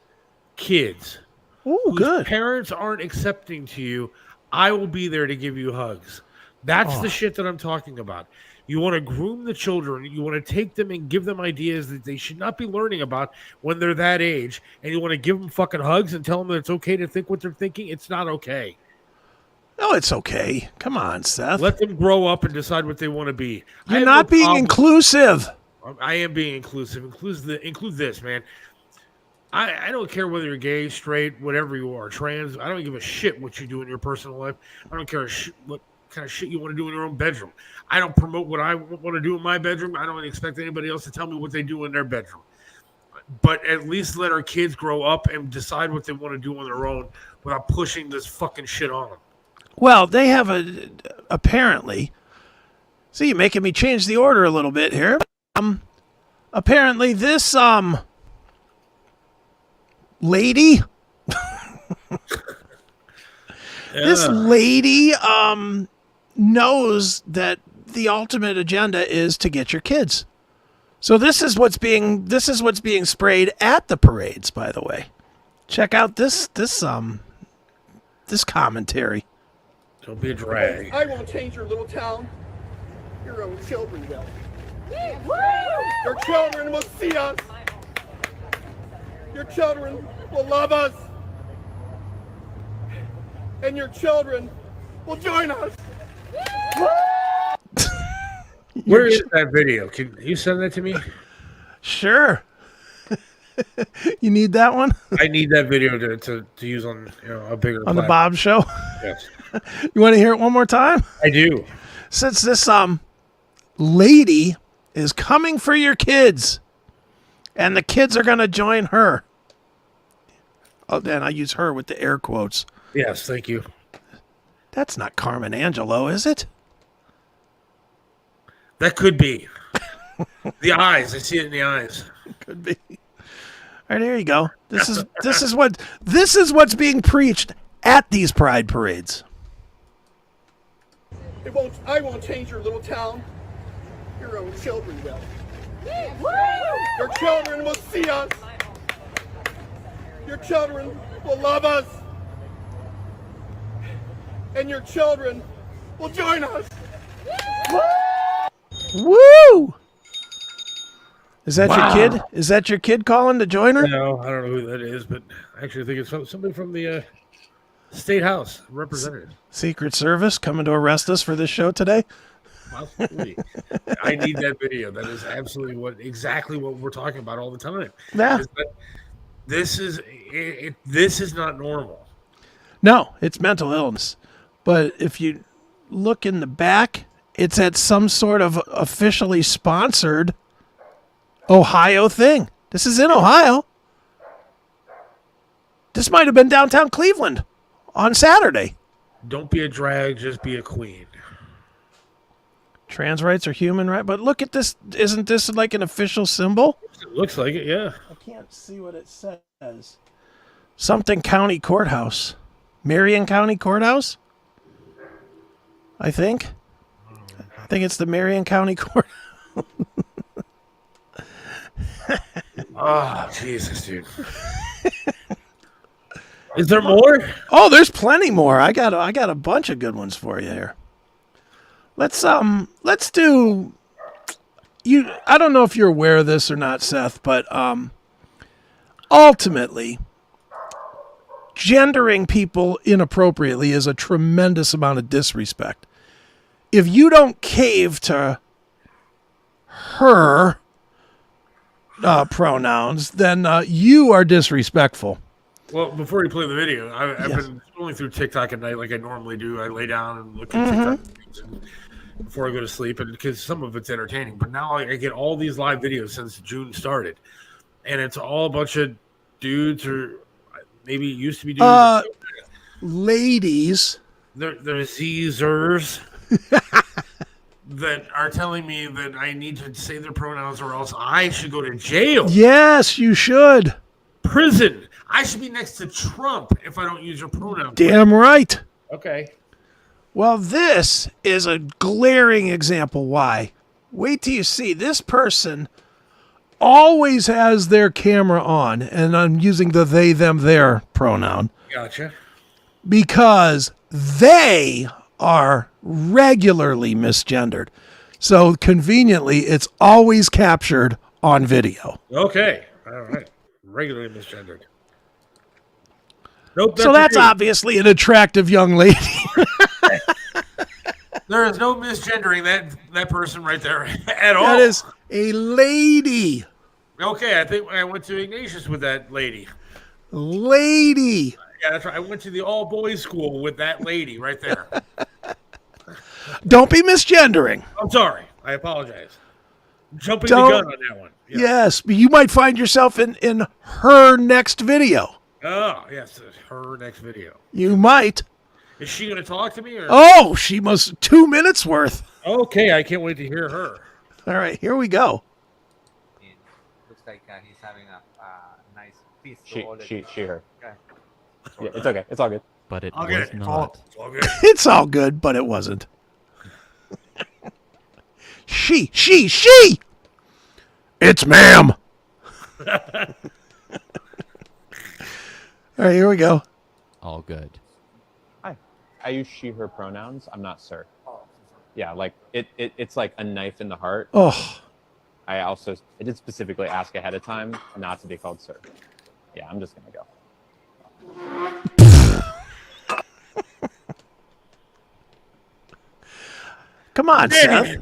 kids. Oh, whose good. parents aren't accepting to you. I will be there to give you hugs. That's the shit that I'm talking about. You want to groom the children. You want to take them and give them ideas that they should not be learning about when they're that age. And you want to give them fucking hugs and tell them that it's okay to think what they're thinking. It's not okay. Oh, it's okay. Come on, Seth. Let them grow up and decide what they want to be. I You're have not no being problem- inclusive. I am being inclusive. Include this, man. I don't care whether you're gay, straight, whatever you are, trans. I don't give a shit what you do in your personal life. I don't care what kind of shit you want to do in your own bedroom. I don't promote what I want to do in my bedroom. I don't expect anybody else to tell me what they do in their bedroom. But at least let our kids grow up and decide what they want to do on their own without pushing this fucking shit on them. Well, they have apparently. See, you're making me change the order a little bit here. Apparently this lady this lady knows that the ultimate agenda is to get your kids. So this is what's being sprayed at the parades, by the way. Check out this commentary. Don't be a drag. I won't change your little town. Your own children will. Your children will see us. Your children will love us. And your children will join us. Where is that video? Can you send that to me? Sure. You need that one? I need that video to use on a bigger On the platform. Bob Show? Yes. You want to hear it one more time? I do. Since this lady is coming for your kids, and the kids are going to join her. Oh, then I use her with the air quotes. Yes, thank you. That's not Carmen Angelo, is it? That could be. The eyes. I see it in the eyes. Could be. All right, there you go. This is what's being preached at these pride parades. I won't change your little town. Your own children will. Your children will see us. Your children will love us. And your children will join us. Woo! Is that your kid? Is that your kid calling to join her? No, I don't know who that is, but I actually think it's somebody from the State House representative. Secret Service coming to arrest us for this show today? Possibly. I need that video. That is absolutely exactly what we're talking about all the time. Yeah. This is not normal. No, it's mental illness. But if you look in the back, it's at some sort of officially sponsored Ohio thing. This is in Ohio. This might have been downtown Cleveland on Saturday. Don't be a drag, just be a queen. Trans rights are human rights. But look at this. Isn't this like an official symbol? It looks like it, yeah. I can't see what it says. Something County Courthouse. Marion County Courthouse? I think it's the Marion County Court. Oh, Jesus, dude. Is there more? Oh, there's plenty more. I got a bunch of good ones for you here. Let's do you. I don't know if you're aware of this or not, Seth, but ultimately, gendering people inappropriately is a tremendous amount of disrespect. If you don't cave to her pronouns, then you are disrespectful. Well, before you play the video, I've been scrolling through TikTok at night like I normally do. I lay down and look at TikTok before I go to sleep, and because some of it's entertaining. But now I get all these live videos since June started, and it's all a bunch of dudes, or maybe it used to be dudes. Ladies. They're Zers that are telling me that I need to say their pronouns or else I should go to jail. Yes, you should. Prison. I should be next to Trump if I don't use your pronouns. Damn right. Okay. Well, this is a glaring example why. Wait till you see. This person always has their camera on, and I'm using the they, them, their pronoun. Gotcha. Because they are regularly misgendered. So conveniently, it's always captured on video. Okay. All right. Regularly misgendered. Nope. So that's obviously an attractive young lady. There is no misgendering that person right there at all. That is a lady. Okay, I think I went to Ignatius with that lady. Lady. Yeah, that's right. I went to the all-boys school with that lady right there. Don't be misgendering. I'm sorry. I apologize. Jumping the gun on that one. Yeah. Yes, but you might find yourself in her next video. Oh, yes, her next video. You might. Is she going to talk to me? Or? Oh, she must 2 minutes worth. Okay, I can't wait to hear her. All right, here we go. Looks like he's having a nice piece. She, her. Okay. Yeah, it's okay. It's all good. But it was not. It's all good. It's all good, but it wasn't. She. It's ma'am. All right, here we go. All good. Hi. I use she, her pronouns. I'm not sir. Yeah, like it's like a knife in the heart. Oh. I did specifically ask ahead of time not to be called sir. Yeah, I'm just going to go. Come on, Seth.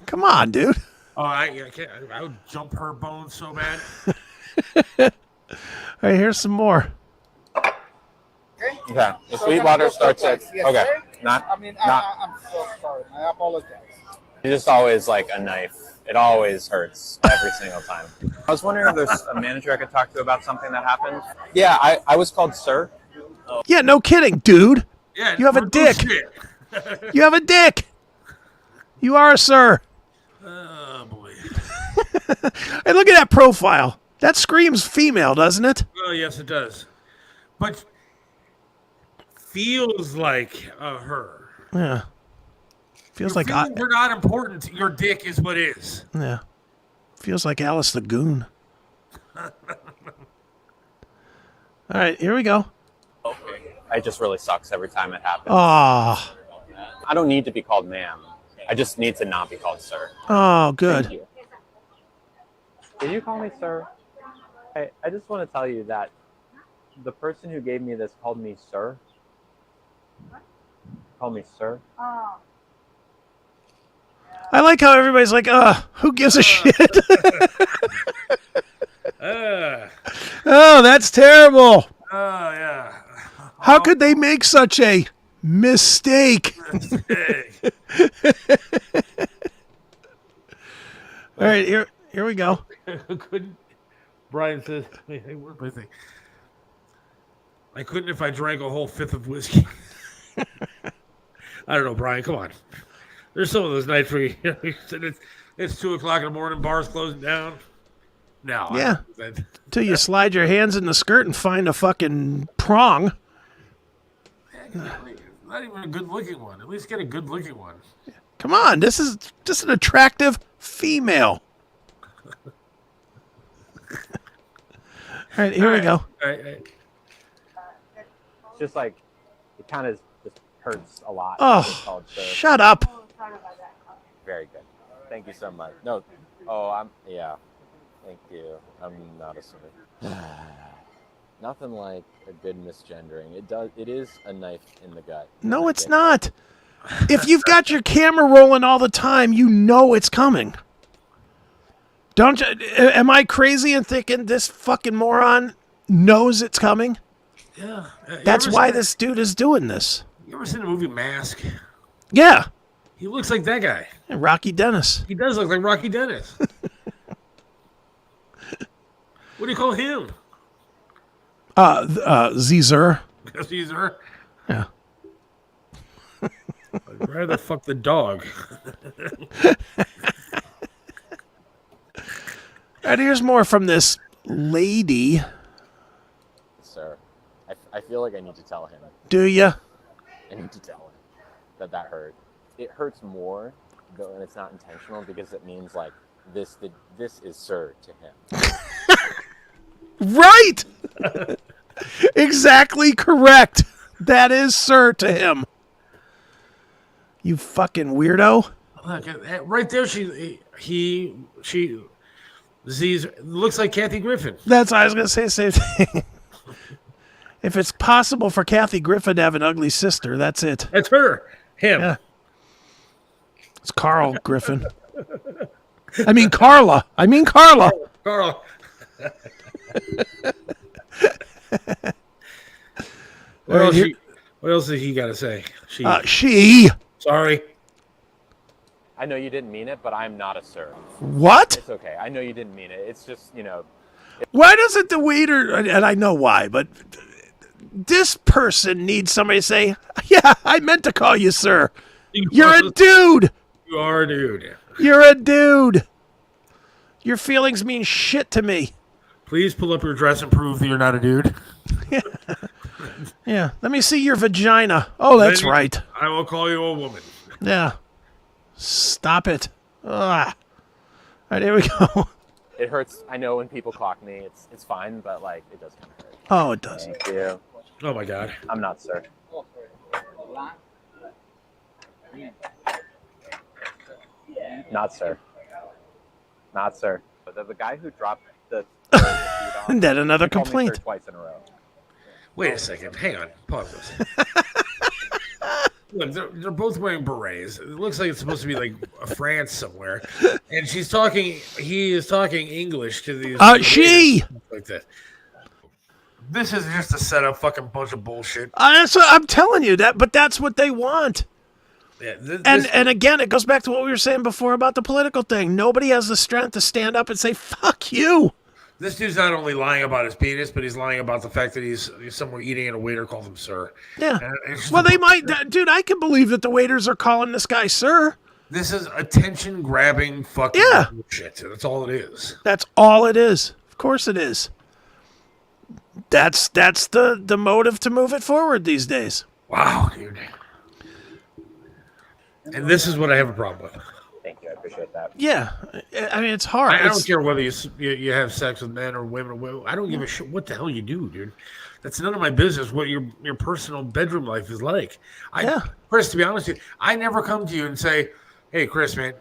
Come on, dude. Oh, I would jump her bones so bad. All right, here's some more. Okay. The Sweetwater starts at okay. Not. I'm so sorry. I apologize. It's just always like a knife. It always hurts every single time. I was wondering if there's a manager I could talk to about something that happened. Yeah, I was called sir. Yeah, no kidding, dude. Yeah, you have a dick. You have a dick. You are a sir. Oh boy. Hey, look at that profile. That screams female, doesn't it? Oh, yes, it does. But feels like her. Yeah. Feels Your like feelings are not important. Your dick is what is. yeah. Feels like Alice the Goon. All right, here we go. It just really sucks every time it happens. Oh. I don't need to be called ma'am. I just need to not be called sir. Oh, good. Thank you. Can you call me sir? I just want to tell you that the person who gave me this called me sir. Called me sir. I like how everybody's like, who gives a shit? Oh, that's terrible. Oh, yeah. How could they make such a mistake? All right, here we go. Brian says, I couldn't if I drank a whole fifth of whiskey. I don't know, Brian. Come on. There's some of those nights where it's 2 o'clock in the morning, bars closing down. No. Yeah. Till you slide your hands in the skirt and find a fucking prong. Not even a good-looking one. At least get a good-looking one. Come on, this is just an attractive female. All right, here we go. All right. It's just like, it kind of just hurts a lot. Oh, shut up. Very good. Thank you so much. No, yeah. Thank you. I'm not a sir. Nothing like a good misgendering. It is a knife in the gut. No, it's not. If you've got your camera rolling all the time, you know it's coming. Don't you? Am I crazy in thinking this fucking moron knows it's coming? Yeah. That's why this dude is doing this. You ever seen the movie Mask? Yeah. He looks like that guy. Rocky Dennis. He does look like Rocky Dennis. What do you call him? Caesar. Caesar? Yeah. I'd rather fuck the dog. And here's more from this lady. Sir, I feel like I need to tell him. Do ya? I need to tell him that hurt. It hurts more, though, and it's not intentional because it means like this is sir to him. Right! Exactly correct. That is sir to him. You fucking weirdo. Look, right there, she Z's looks like Kathy Griffin. That's what I was going to say, same thing. If it's possible for Kathy Griffin to have an ugly sister, that's it. That's her. Him. Yeah. It's Carl Griffin. I mean Carla. Carl. What else did he got to say? She. Sorry. I know you didn't mean it, but I'm not a sir. What? It's okay. I know you didn't mean it. It's just, Why doesn't the waiter, and I know why, but this person needs somebody to say, yeah, I meant to call you sir. You're a dude. You are a dude. You're a dude. Your feelings mean shit to me. Please pull up your dress and prove that you're not a dude. Yeah. Let me see your vagina. Oh, that's right. I will call you a woman. Yeah. Stop it. Ugh. All right, here we go. It hurts. I know when people clock me, it's fine, but like it does kind of hurt. Oh, it does. Thank you. Oh my God. I'm not sir. Not sir. Not sir. But the guy who dropped the That another called me sir complaint. twice in a row. Wait a second. Hang on. Pause this. Look, they're both wearing berets. It looks like it's supposed to be like France somewhere. And he is talking English to these. She. Like that. This is just a setup fucking bunch of bullshit. I'm telling you that, but that's what they want. Yeah, And again, it goes back to what we were saying before about the political thing. Nobody has the strength to stand up and say, fuck you. This dude's not only lying about his penis, but he's lying about the fact that he's somewhere eating and a waiter called him sir. Yeah. Well, they might. Dude, I can believe that the waiters are calling this guy sir. This is attention grabbing fucking shit. That's all it is. That's all it is. Of course it is. That's the motive to move it forward these days. Wow, dude. And this is what I have a problem with. Thank you. I appreciate that. Yeah. I mean, it's hard. I don't care whether you have sex with men or women. I don't give a shit what the hell you do, dude. That's none of my business what your personal bedroom life is like. Chris, to be honest with you, I never come to you and say, hey, Chris, man,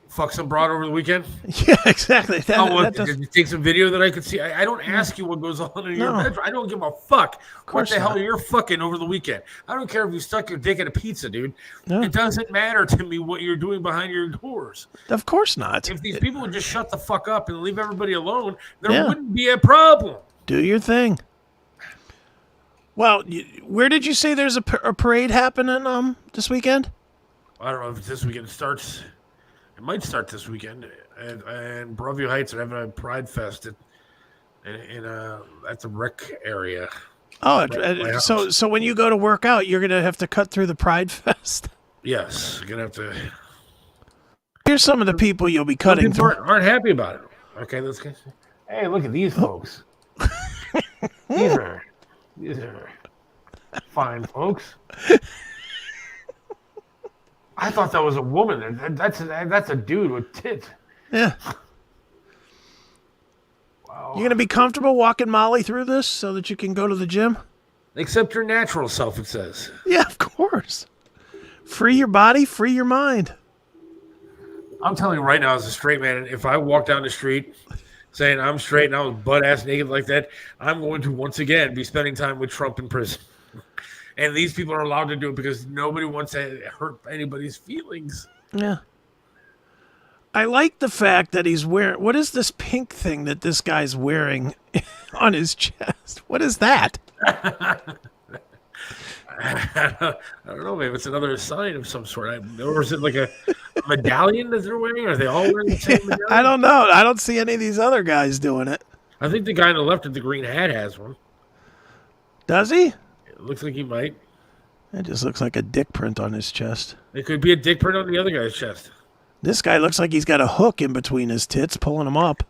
fuck some broad over the weekend? Yeah, exactly. Did you take some video that I could see? I don't ask you what goes on in your bedroom. I don't give a fuck what the hell you're fucking over the weekend. I don't care if you stuck your dick in a pizza, dude. No. It doesn't matter to me what you're doing behind your doors. Of course not. If these people would just shut the fuck up and leave everybody alone, there wouldn't be a problem. Do your thing. Well, where did you say there's a parade happening this weekend? I don't know if this weekend starts. It might start this weekend. And Broadview Heights are having a Pride Fest at the rec area. Oh, so when you go to work out, you're going to have to cut through the Pride Fest? Yes. You're going to have to. Here's some of the people you'll be cutting through. Aren't happy about it. Okay, let's get. Hey, look at these folks. These are fine folks. I thought that was a woman. That's a dude with tits. Yeah. Wow. You gonna be comfortable walking Molly through this so that you can go to the gym? Except your natural self, it says. Yeah, of course. Free your body, free your mind. I'm telling you right now, as a straight man, if I walk down the street saying I'm straight and I was butt-ass naked like that, I'm going to once again be spending time with Trump in prison. And these people are allowed to do it because nobody wants to hurt anybody's feelings. Yeah. I like the fact that he's wearing... What is this pink thing that this guy's wearing on his chest? What is that? I don't know. Maybe it's another sign of some sort. Or is it like a medallion that they're wearing? Are they all wearing the same medallion? I don't know. I don't see any of these other guys doing it. I think the guy on the left with the green hat has one. Does he? It looks like he might. It just looks like a dick print on his chest. It could be a dick print on the other guy's chest. This guy looks like he's got a hook in between his tits, pulling him up.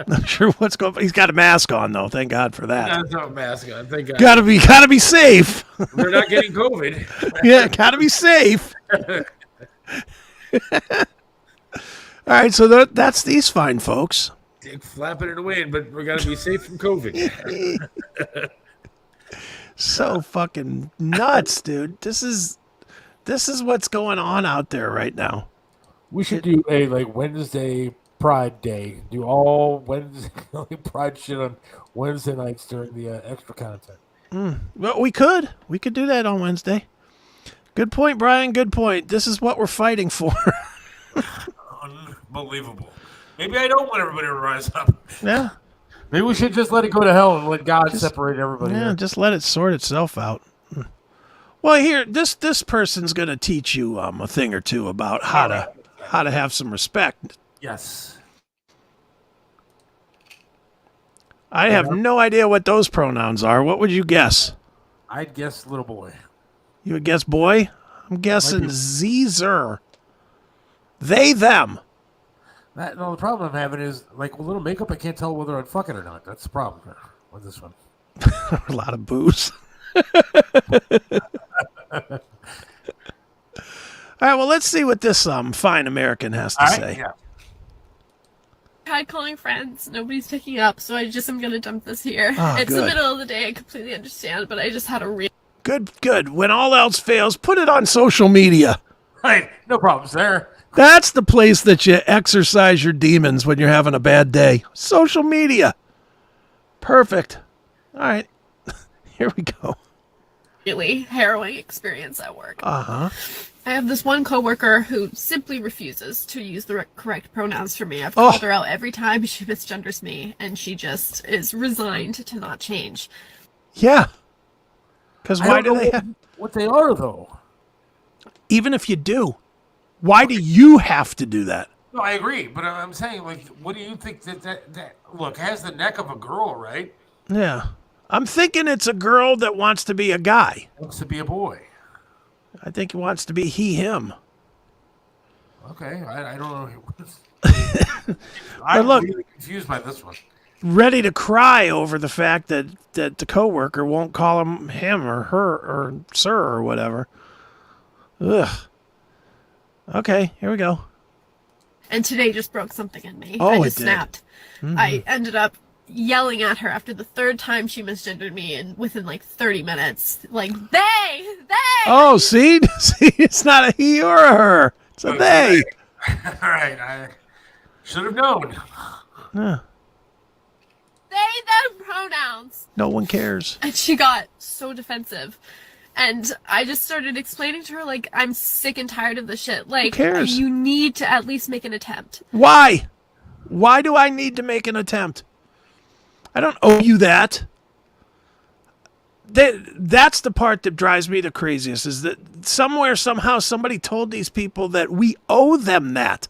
Not sure what's going on. He's got a mask on, though. Thank God for that. That's not a mask on. Thank God. Gotta be safe. They're not getting COVID. Yeah, gotta be safe. All right, so that's these fine folks. Dick flapping in the wind, but we gotta be safe from COVID. So fucking nuts, dude. This is what's going on out there right now. We should do a Wednesday Pride Day. Do all Wednesday Pride shit on Wednesday nights during the extra content. Well, we could do that on Wednesday. Good point, Brian. Good point. This is what we're fighting for. Unbelievable. Maybe I don't want everybody to rise up. Yeah. Maybe we should just let it go to hell and let God separate everybody. Yeah, just let it sort itself out. Well, here, this person's going to teach you a thing or two about how to have some respect. Yes. I have no idea what those pronouns are. What would you guess? I'd guess little boy. You would guess boy? I'm guessing Zer. They, them. The problem I'm having is, with little makeup, I can't tell whether I'm fucking or not. That's the problem with this one. A lot of booze. All right, well, let's see what this fine American has to say. Yeah. Tried calling friends. Nobody's picking up, so I just am going to dump this here. It's good. the middle of the day. I completely understand, but I just had a real... Good. When all else fails, put it on social media. Right, no problems there. That's the place that you exercise your demons when you're having a bad day. Social media. Perfect. All right. Here we go. Really harrowing experience at work. Uh-huh. I have this one coworker who simply refuses to use the correct pronouns for me. I've called her out every time she misgenders me, and she just is resigned to not change. Yeah. Because why do they have... What they are, though. Even if you do, why do you have to do that? No, I agree, but I'm saying, what do you think that look, has the neck of a girl, right? Yeah. I'm thinking it's a girl that wants to be a guy. Wants to be a boy. I think he wants to be he, him. Okay, I don't know. But I'm look, really confused by this one. ready to cry over the fact that the coworker won't call him or her or sir or whatever. Ugh. Okay, here we go. And today just broke something in me. Oh, I it just did. snapped. Mhm. I ended up yelling at her after the third time she misgendered me, and within like 30 minutes, like they. Oh, see, it's not a he or a her. It's a they. All right, I should have known. Yeah. They, them pronouns. No one cares. And she got so defensive. And I just started explaining to her, like, I'm sick and tired of this shit. Like, cares? you need to at least make an attempt. Why? Why do I need to make an attempt? I don't owe you that. That's the part that drives me the craziest, is that somewhere, somehow, somebody told these people that we owe them that.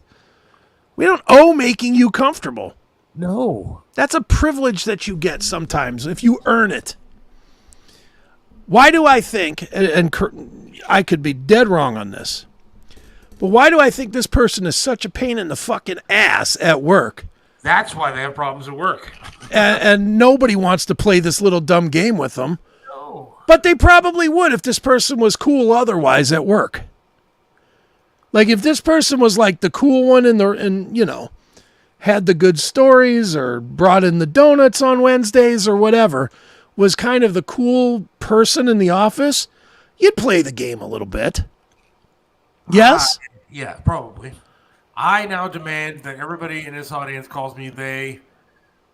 We don't owe making you comfortable. No. That's a privilege that you get sometimes if you earn it. Why do I think, and I could be dead wrong on this, but why do I think this person is such a pain in the fucking ass at work? That's why they have problems at work. And nobody wants to play this little dumb game with them. No. But they probably would if this person was cool otherwise at work. Like if this person was like the cool one and you know, had the good stories or brought in the donuts on Wednesdays or whatever, was kind of the cool person in the office, you'd play the game a little bit. Yes? Yeah, probably. I now demand that everybody in this audience calls me they,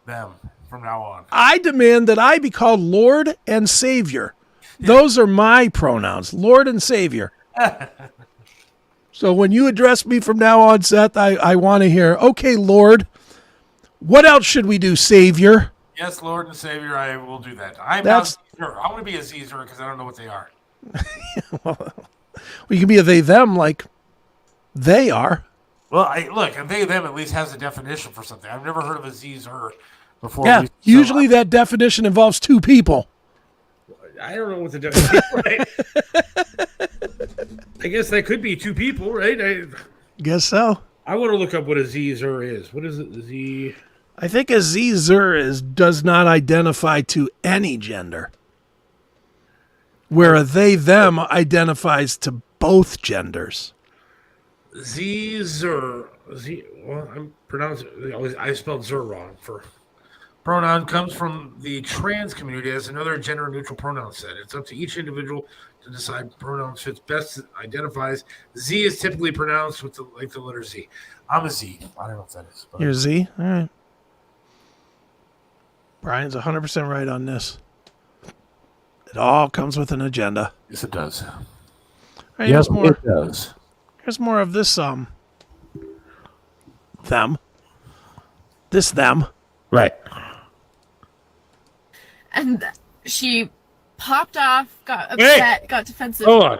them from now on. I demand that I be called Lord and Savior. Those are my pronouns, Lord and Savior. So when you address me from now on, Seth, I want to hear, okay, Lord, what else should we do, Savior? Yes, Lord and Savior, I will do that. I'm That's- not sure. I want to be a Caesar because I don't know what they are. Well, you can be a they, them like they are. Well, look, a they, them at least has a definition for something. I've never heard of a Caesar before. Yeah, usually that definition involves two people. I don't know what the definition is, right? I guess that could be two people, right? Guess so. I want to look up what a Zer is. What is it? Z. I think a Zer does not identify to any gender, where a they, them identifies to both genders. Zer. Well, I'm pronouncing. I spelled Zer wrong. For pronoun comes from the trans community as another gender-neutral pronoun set. It's up to each individual to decide pronouns fits best identifies. Z is typically pronounced with the letter Z. I'm a Z. I don't know what that is. But You're Z? All right. Brian's 100% right on this. It all comes with an agenda. Yes, it does. All right, here's more. It does. Here's more of this them. This them. Right. And she popped off, got upset, got defensive. Hold on.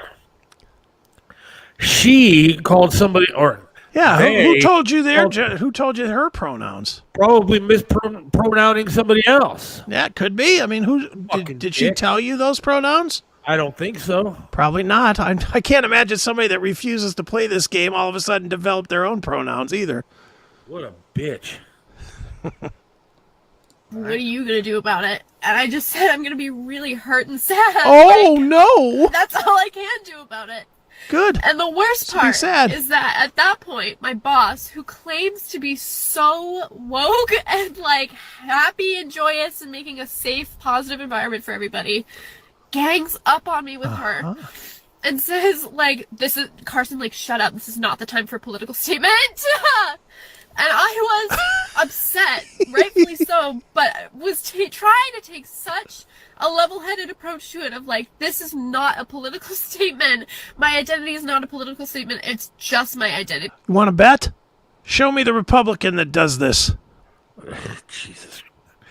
She called somebody, or Yeah, who they told you called- who told you her pronouns? Probably mispronouncing somebody else. Yeah, it could be. I mean, did she dick. tell you those pronouns? I don't think so. Probably not. I can't imagine somebody that refuses to play this game all of a sudden develop their own pronouns either. What a bitch. What are you going to do about it? And I just said I'm going to be really hurt and sad. Oh, no. That's all I can do about it. Good. And the worst So be part sad. is that at that point, my boss, who claims to be so woke and like happy and joyous and making a safe, positive environment for everybody, gangs up on me with her and says, like, this is Carson, like, shut up. This is not the time for a political statement. And I was upset, rightfully so, but was trying to take such a level-headed approach to it of like, this is not a political statement. My identity is not a political statement. It's just my identity. You want to bet? Show me the Republican that does this. Jesus.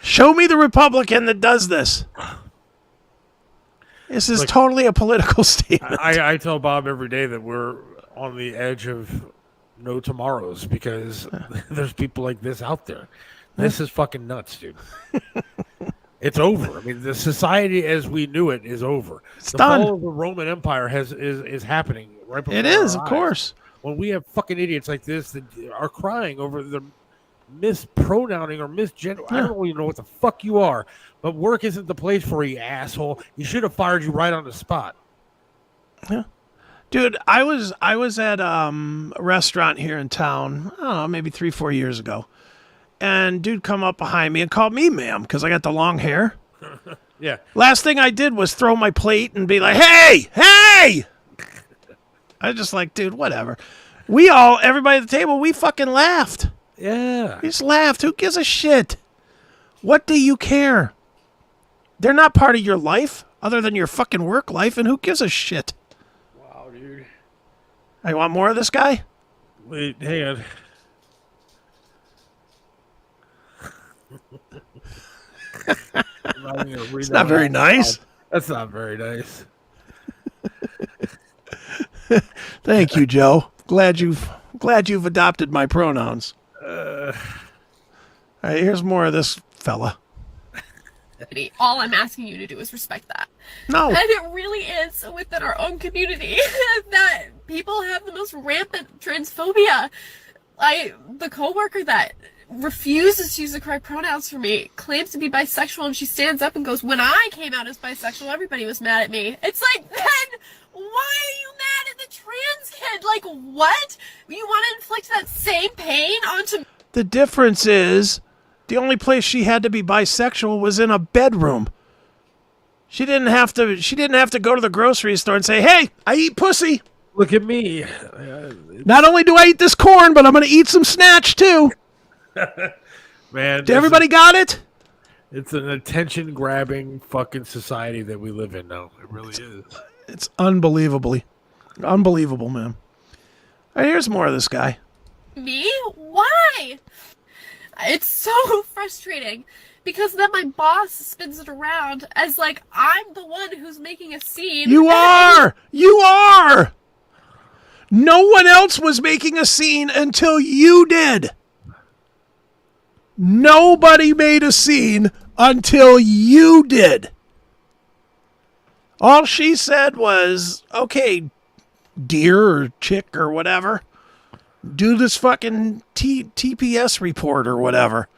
Show me the Republican that does this. This is totally a political statement. I tell Bob every day that we're on the edge of no tomorrows because there's people like this out there. This is fucking nuts, dude. It's over. I mean, the society as we knew it is over. It's the done. fall of the Roman Empire is happening right before It is, our of eyes. course. When we have fucking idiots like this that are crying over the mispronouncing or misgender. I don't even know what the fuck you are, but work isn't the place for you, asshole. You should have fired you right on the spot. Yeah. Dude, I was at a restaurant here in town, I don't know, maybe 3-4 years ago. And dude come up behind me and called me ma'am because I got the long hair. Yeah. Last thing I did was throw my plate and be like, hey! I was just like, dude, whatever. Everybody at the table, we fucking laughed. Yeah. We just laughed. Who gives a shit? What do you care? They're not part of your life other than your fucking work life, and who gives a shit? Wow, dude. I want more of this guy? Wait, hang on. It's not very nice. That's not very nice. Thank you, Joe. Glad you've adopted my pronouns. All right, here's more of this fella. All I'm asking you to do is respect that. No. And it really is within our own community that people have the most rampant transphobia. The coworker that refuses to use the correct pronouns for me claims to be bisexual, and she stands up and goes, when I came out as bisexual, everybody was mad at me. It's like, then why are you mad at the trans kid? Like, what? You want to inflict that same pain onto... The difference is the only place she had to be bisexual was in a bedroom. She didn't have to go to the grocery store and say, hey, I eat pussy. Look at me. Not only do I eat this corn, but I'm going to eat some snatch too. Man, everybody got it? It's an attention-grabbing fucking society that we live in now. It really is. It's unbelievable, man. All right, here's more of this guy. Me? Why? It's so frustrating because then my boss spins it around as like I'm the one who's making a scene. You are! You are! No one else was making a scene until you did. Nobody made a scene until you did. All she said was, okay, dear or chick or whatever, do this fucking TPS report or whatever.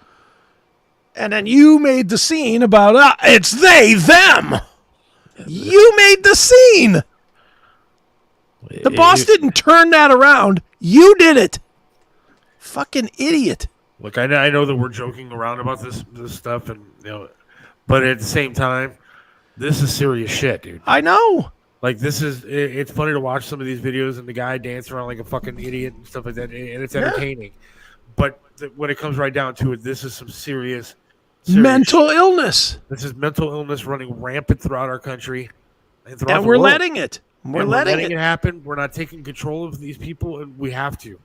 And then you made the scene about, it's they, them. You made the scene. The boss didn't turn that around. You did it. Fucking idiot. Look, I know that we're joking around about this stuff, and but at the same time, this is serious shit, dude. I know. Like, it's funny to watch some of these videos and the guy dance around like a fucking idiot and stuff like that, and it's entertaining. But when it comes right down to it, this is some serious mental illness. This is mental illness running rampant throughout our country. And we're letting it. We're letting it happen. We're not taking control of these people, and we have to.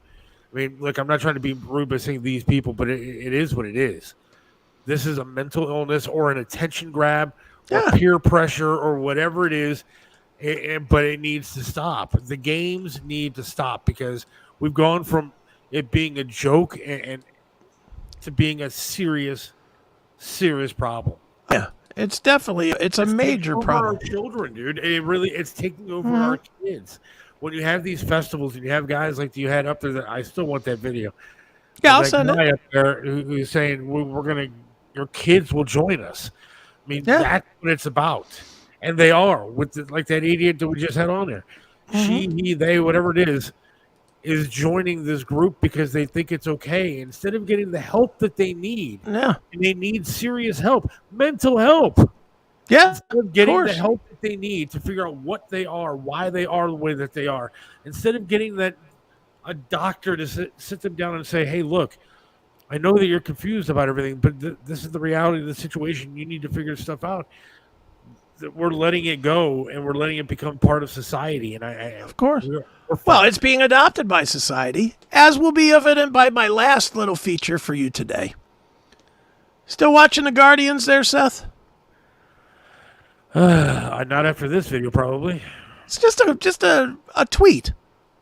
I mean, look, I'm not trying to be rude by saying these people, but it is what it is. This is a mental illness or an attention grab or peer pressure or whatever it is, but it needs to stop. The games need to stop because we've gone from it being a joke and to being a serious problem. Yeah, it's a major problem. Our children, dude. It's taking over our kids. When you have these festivals and you have guys like you had up there, that I still want that video. Yeah, I'll send it. Up there who's saying your kids will join us. I mean, that's what it's about, and they are with like that idiot that we just had on there. She, he, they, whatever it is joining this group because they think it's okay instead of getting the help that they need. Yeah, and they need serious help, mental help. Yeah, instead of getting the help that they need to figure out what they are, why they are the way that they are, instead of getting a doctor to sit them down and say, hey, look, I know that you're confused about everything, but this is the reality of the situation. You need to figure stuff out. That we're letting it go and we're letting it become part of society. And of course. Well, it's being adopted by society, as will be evident by my last little feature for you today. Still watching the Guardians there, Seth? Not after this video, probably. It's just a tweet.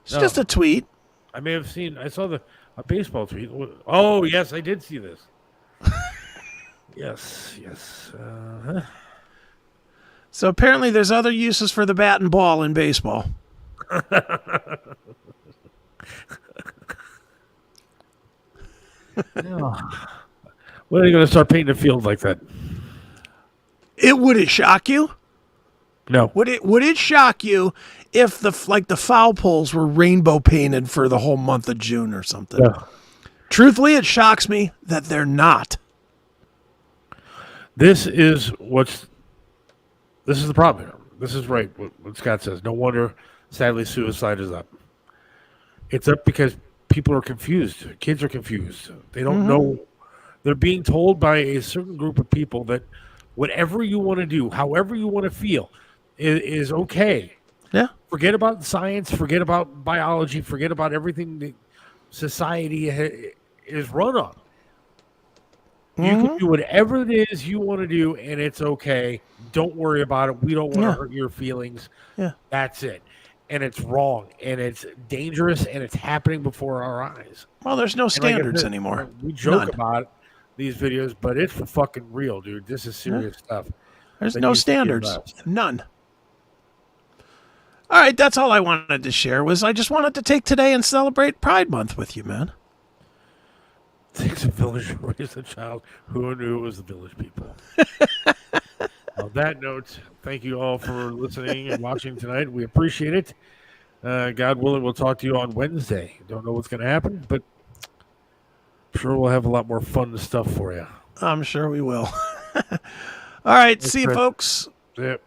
It's just a tweet. I may have seen. I saw a baseball tweet. Oh yes, I did see this. Yes. So apparently there's other uses for the bat and ball in baseball. When are they going to start painting the field like that? Would it shock you? No. Would it shock you if the foul poles were rainbow painted for the whole month of June or something? No. Truthfully, it shocks me that they're not. This is the problem here. This is right, what Scott says. No wonder, sadly, suicide is up. It's up because people are confused. Kids are confused. They don't know. They're being told by a certain group of people that whatever you want to do, however you want to feel, is okay. Yeah. Forget about science. Forget about biology. Forget about everything that society is run on. You can do whatever it is you want to do, and it's okay. Don't worry about it. We don't want to hurt your feelings. Yeah. That's it. And it's wrong, and it's dangerous, and it's happening before our eyes. Well, there's no standards anymore. We joke about these videos, but it's for fucking real, dude. This is serious stuff. There's no standards. None. All right, that's all I wanted to share. I just wanted to take today and celebrate Pride Month with you, man. Takes a village to raise a child. Who knew it was the village people? On that note, thank you all for listening and watching tonight. We appreciate it. God willing, we'll talk to you on Wednesday. Don't know what's going to happen, but I'm sure we'll have a lot more fun stuff for you. I'm sure we will. All right, see you, folks. Yep.